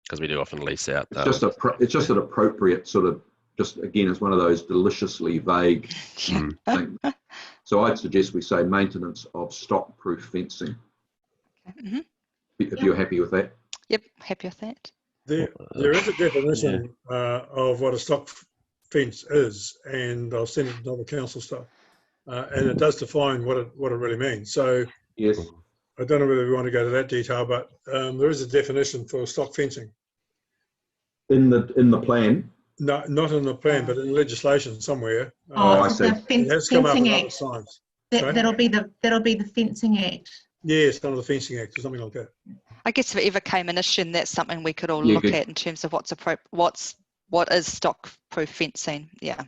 Because we do often lease out. It's just an appropriate sort of, just again, it's one of those deliciously vague things. So I'd suggest we say maintenance of stock proof fencing. If you're happy with that. Yep, happy with that. There is a definition of what a stock fence is, and I'll send it to all the council stuff. And it does define what it really means. So yes, I don't know whether we want to go to that detail, but there is a definition for stock fencing. In the plan? No, not in the plan, but in legislation somewhere. I see. It has come up in other times. That'll be the Fencing Act. Yes, under the Fencing Act or something like that. I guess if it ever came an issue, that's something we could all look at in terms of what is stock proof fencing. Yeah.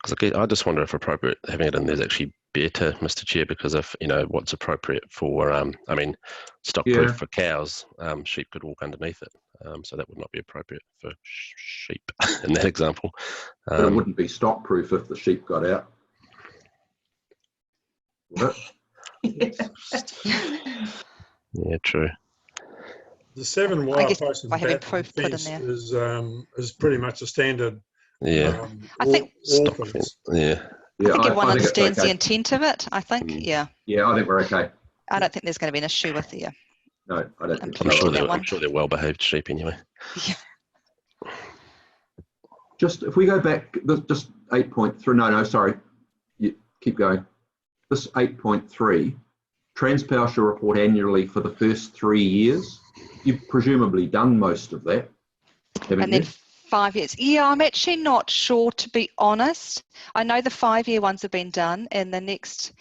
Because I just wonder if appropriate having it in there is actually better, Mr. Chair, because if what's appropriate for stock proof for cows, sheep could walk underneath it, so that would not be appropriate for sheep in that example. But it wouldn't be stock proof if the sheep got out. Would it? Yeah, true. The 7 wire posts and fence is pretty much a standard. Yeah, I think. Yeah. I think everyone understands the intent of it. I think, yeah. Yeah, I think we're okay. I don't think there's going to be an issue with the. No, I don't think so. I'm sure they're well-behaved sheep anyway. Yeah. Just if we go back, just 8.3. No, sorry. You keep going. This 8.3. Transpower shall report annually for the first 3 years. You've presumably done most of that, haven't you? 5 years. Yeah, I'm actually not sure, to be honest. I know the 5-year ones have been done, and the next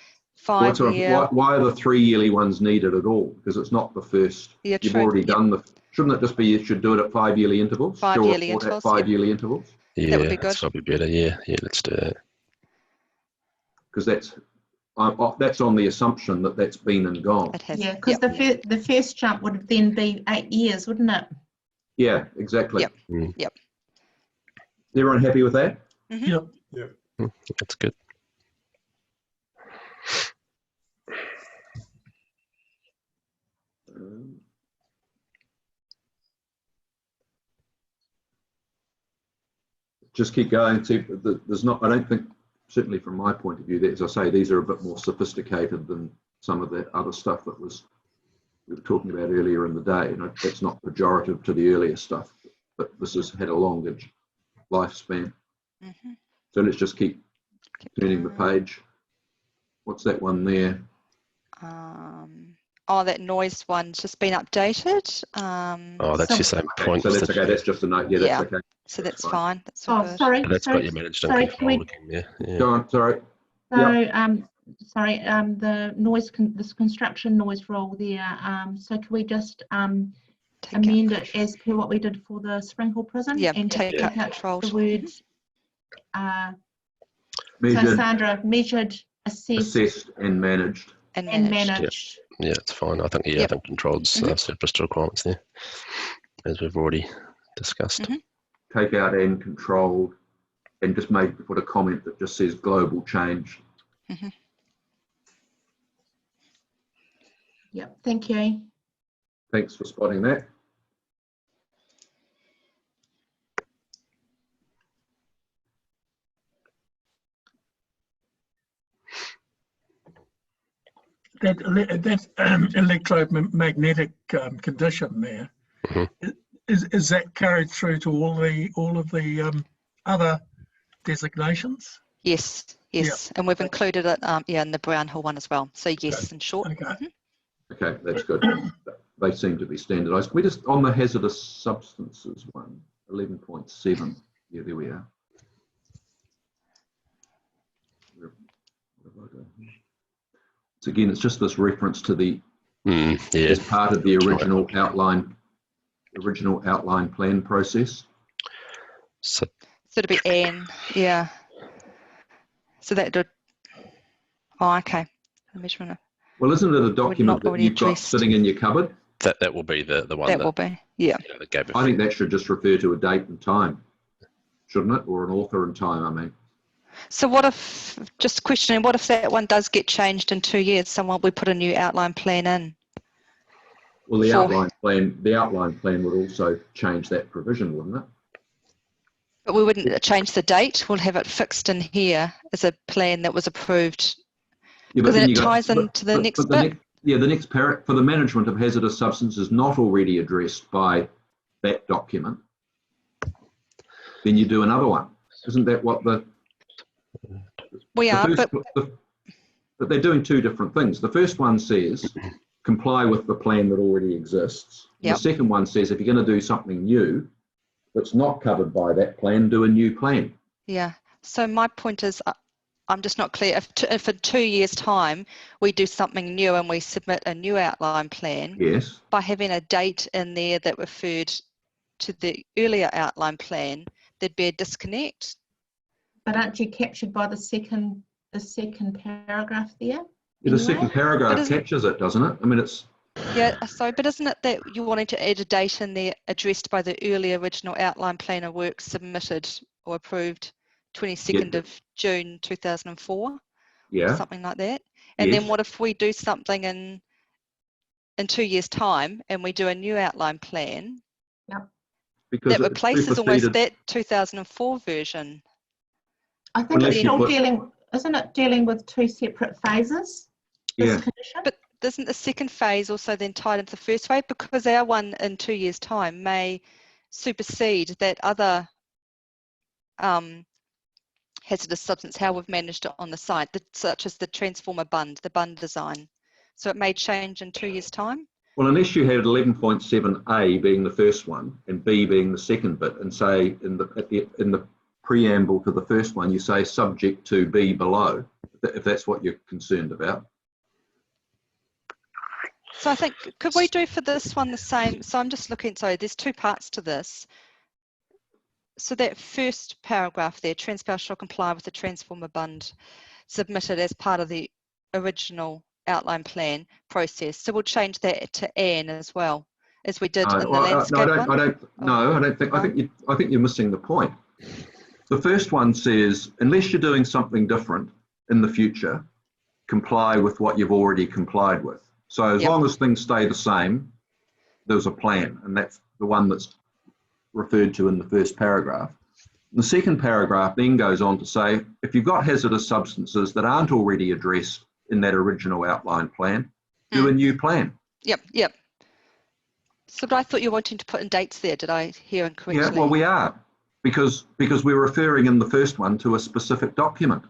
Well, 5-year. why are the 3-yearly ones needed at all? Because it's not the first. Yeah, You've true. already Yep. done the. Shouldn't it just be you should do it at 5-yearly intervals? 5-yearly Or at intervals. 5-yearly intervals. Yeah, That would be that's good. probably better. Yeah, let's do that. Because that's on the assumption that that's been and gone. It has. Yeah, because Yep. the first jump would then be 8 years, wouldn't it? Yeah, exactly. Yep. Mm. Yep. Everyone happy with that? Mhm. Yep. That's good. Just keep going. See, there's not. I don't think, certainly from my point of view, that, as I say, these are a bit more sophisticated than some of that other stuff that we were talking about earlier in the day. And that's not pejorative to the earlier stuff, but this has had a longer lifespan. Mhm. So let's just keep turning the page. What's that one there? Oh, that noise one's just been updated. Oh, that's So- your same Okay, point. so that's okay. That's just a note. Yeah, that's Yeah. okay. So that's fine. fine. That's all Oh, good. sorry. And that's got sorry, your managed sorry, and can we- controlled again. Yeah. Go on. Sorry. So, sorry, the noise, this construction noise rule there. So can we just Take out- amend it as per what we did for the Springhall prison? Yeah, and take just out take out controlled. the words. So Measured, Sandra, measured, assessed, assessed, and managed. and and managed. managed. Yeah, it's fine. I think I Yep. think controlled's surplus to requirements there, as we've already discussed. Mhm. Take out and controlled, and just maybe put a comment that just says global change. Mhm. Yep, thank you. Thanks for spotting that. That electromagnetic condition there, is that carried through to all of the other designations? Yes, yes. And we've included it in the Brownhill one as well. So yes, in short. Okay. Mhm. Okay, that's good. They seem to be standardised. We just, on the hazardous substances one, 11.7. Yeah, there we are. So again, it's just this reference to the Yeah. as part of the original outline plan process. So So it'd be Anne, yeah. So that would, oh, okay. The measurement of, Well, isn't it a document that already you've got addressed. sitting in your cupboard? that will be the one that will be, yeah. that gave I think that should just refer to a date and time, shouldn't it? Or an author and time, I mean. So what if, just questioning, what if that one does get changed in 2 years? Someone we put a new outline plan in? Well, the For- outline plan would also change that provision, wouldn't it? But we wouldn't change the date. We'll have it fixed in here as a plan that was approved. Yeah, Because then then it you got- ties into the next the bit. the next paragraph, for the management of hazardous substances not already addressed by that document, then you do another one. Isn't that what We are, but but they're doing two different things. The first one says comply with the plan that already exists. Yep. The second one says if you're going to do something new that's not covered by that plan, do a new plan. yeah. So my point is, I'm just not clear. If in 2 years' time we do something new and we submit a new outline plan, Yes. by having a date in there that referred to the earlier outline plan, there'd be a disconnect. But aren't you captured by the second paragraph there? The Anyway? second paragraph isn't- captures it, doesn't it? I mean, it's Yeah, so, but isn't it that you wanted to add a date in there addressed by the earlier original outline plan of work submitted or approved 22nd of June 2004? yeah. Something like that. And then Yes. what if we do something in 2 years' time and we do a new outline plan Because that it replaces almost superseded- that 2004 version? I think Unless it's you still put- isn't it dealing with two separate phases? This Yeah. condition? But isn't the second phase also then tied into the first phase? Because our one in 2 years' time may supersede that other hazardous substance, how we've managed it on the site, such as the transformer bund, the bund design. So it may change in 2 years' time. Well, unless you had 11.7a being the first one and b being the second bit, and say in the preamble to the first one, you say subject to b below, if that's what you're concerned about. So I think, could we do for this one the same? So I'm just looking, so there's two parts to this. So that first paragraph there, Transpower shall comply with the transformer bund submitted as part of the original outline plan process. So we'll change that to "and" as well, as we did in the landscape one. I don't think. I think you're missing the point. The first one says, unless you're doing something different in the future, comply with what you've already complied with. So as long as things stay the same, there's a plan, and that's the one that's referred to in the first paragraph. The second paragraph then goes on to say, if you've got hazardous substances that aren't already addressed in that original outline plan, do a new plan. Yep. So, but I thought you were wanting to put in dates there. Did I hear incorrectly? Yeah, well, we are, because we're referring in the first one to a specific document.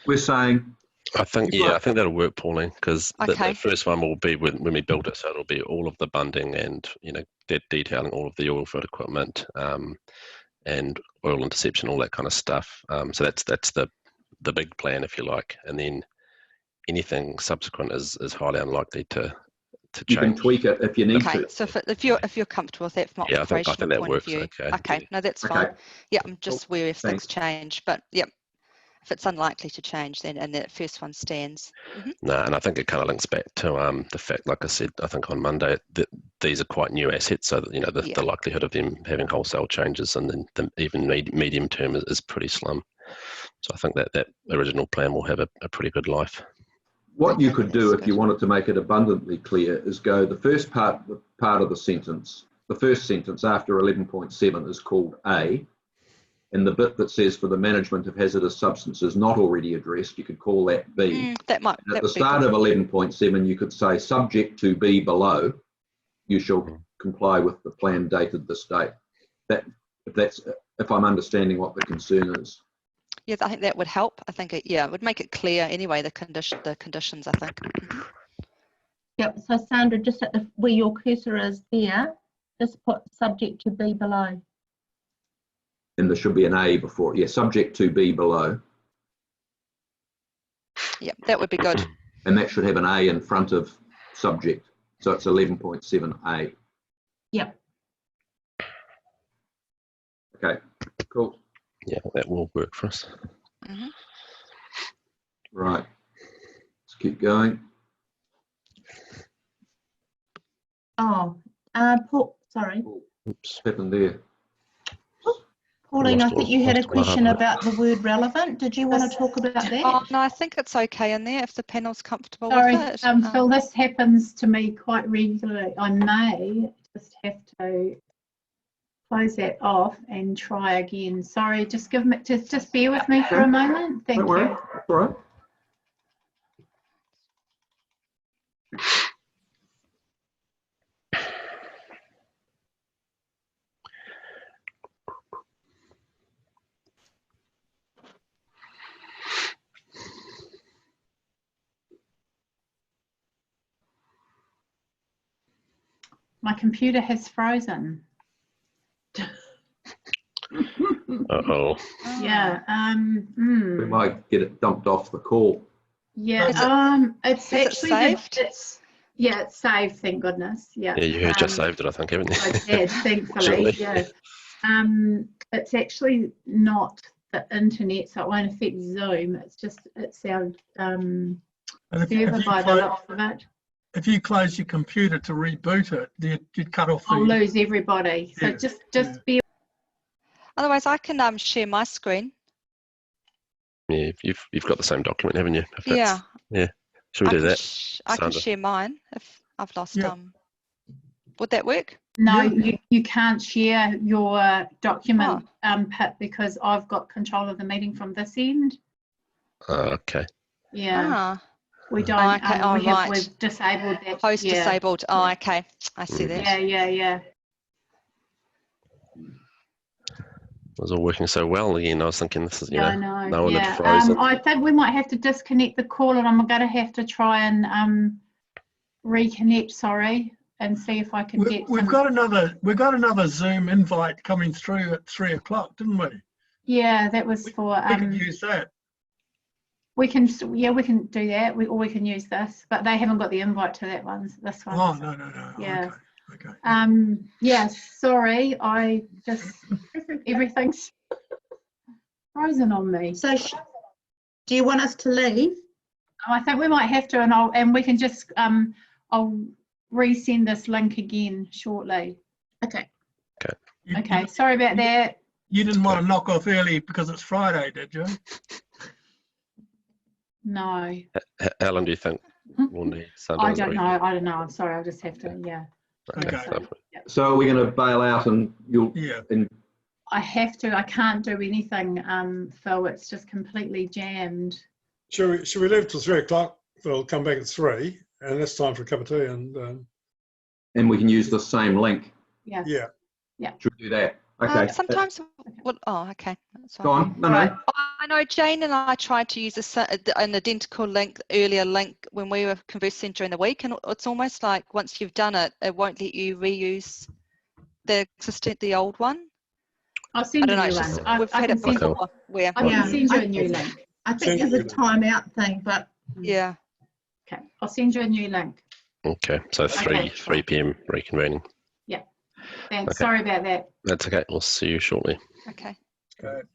We're saying, I think that'll work, Pauline, because the first one will be when we build it, so it'll be all of the bunding and detailing all of the oil field equipment and oil interception, all that kind of stuff. So that's the big plan, if you like, and then anything subsequent is highly unlikely to change. You can tweak it if you need to. Okay, so if you're comfortable with that from an operational point of view. Okay, no, that's fine. Yeah, I'm just wary if things change, but yep. If it's unlikely to change, then and that first one stands. No, and I think it kind of links back to the fact, like I said, I think on Monday, that these are quite new assets, so that the likelihood of them having wholesale changes and then the even medium term is pretty slim. So I think that original plan will have a pretty good life. What you could do if you wanted to make it abundantly clear is go the first part of the sentence. The first sentence after 11.7 is called A. And the bit that says for the management of hazardous substances not already addressed, you could call that B. At the start of 11.7, you could say subject to B below, you shall comply with the plan dated this date. If I'm understanding what the concern is. Yeah, I think that would help. I think it would make it clear anyway, the conditions, I think. Yep, so Sandra, just at where your cursor is there, just put subject to B below. And there should be an A before it. Yeah, subject to B below. Yep, that would be good. And that should have an A in front of subject. So it's 11.7A. Yep. Okay, cool. Yeah, that will work for us. Right, let's keep going. Oh, Paul, sorry. Oops, what happened there? Pauline, I think you had a question about the word relevant. Did you want to talk about that? Oh, no, I think it's okay in there if the panel's comfortable Sorry, with it. Phil, this happens to me quite regularly. I may just have to close that off and try again. Sorry, just bear with me for a moment. Thank you. Don't worry, that's all right. My computer has frozen. Uh-oh. Yeah. We might get it dumped off the call. Yeah. It's actually saved? it's saved. Thank goodness. Yeah. Yeah, you just saved it, I think, haven't you? I did, thankfully. Yeah. It's actually not the internet, so it won't affect Zoom. It's our server by the looks of it. If you close your computer to reboot it, you'd cut off. I'll lose everybody. So just be. Otherwise, I can share my screen. Yeah, you've got the same document, haven't you? Yeah. Yeah. Should we do that? I can share mine if I've lost would that work? No, you can't share your document, Pip, because I've got control of the meeting from this end. Okay. Yeah. We don't. We've disabled that. Host disabled. Oh, okay. I see that. Yeah. It was all working so well again. I was thinking this is, no one had frozen. I think we might have to disconnect the call, and I'm going to have to try and reconnect, sorry, and see if I can get We've got another Zoom invite coming through at 3 o'clock, didn't we? Yeah, that was for. We can use that. We can do that. Or we can use this, but they haven't got the invite to that one. This one. Oh no. Yeah. Okay. Yes. Sorry, I just everything's frozen on me. So, do you want us to leave? I think we might have to, and we can just I'll resend this link again shortly. Okay. Okay. Sorry about that. You didn't want to knock off early because it's Friday, did you? No. How long do you think we'll need? I don't know. I'm sorry. I'll just have to. Yeah. Okay. So are we going to bail out and you'll? Yeah. I have to. I can't do anything, Phil. It's just completely jammed. Should we leave till 3 o'clock? We'll come back at 3, and that's time for a cup of tea. And we can use the same link. Yeah. Yeah. Should we do that? Okay. Sometimes, okay. That's Go on. No, Right. no. I know Jane and I tried to use an identical earlier link when we were conversing during the week, and it's almost like once you've done it, it won't let you reuse the old one. I'll send you I a don't new know. one. We've I had can it send, before. Where? I can send you a new link. I think there's a timeout thing, but Yeah. Okay. I'll send you a new link. Okay, so 3 Okay. 3 p.m. reconvening. Thanks. Okay. Sorry about that. That's okay. We'll see you shortly. Okay. Okay.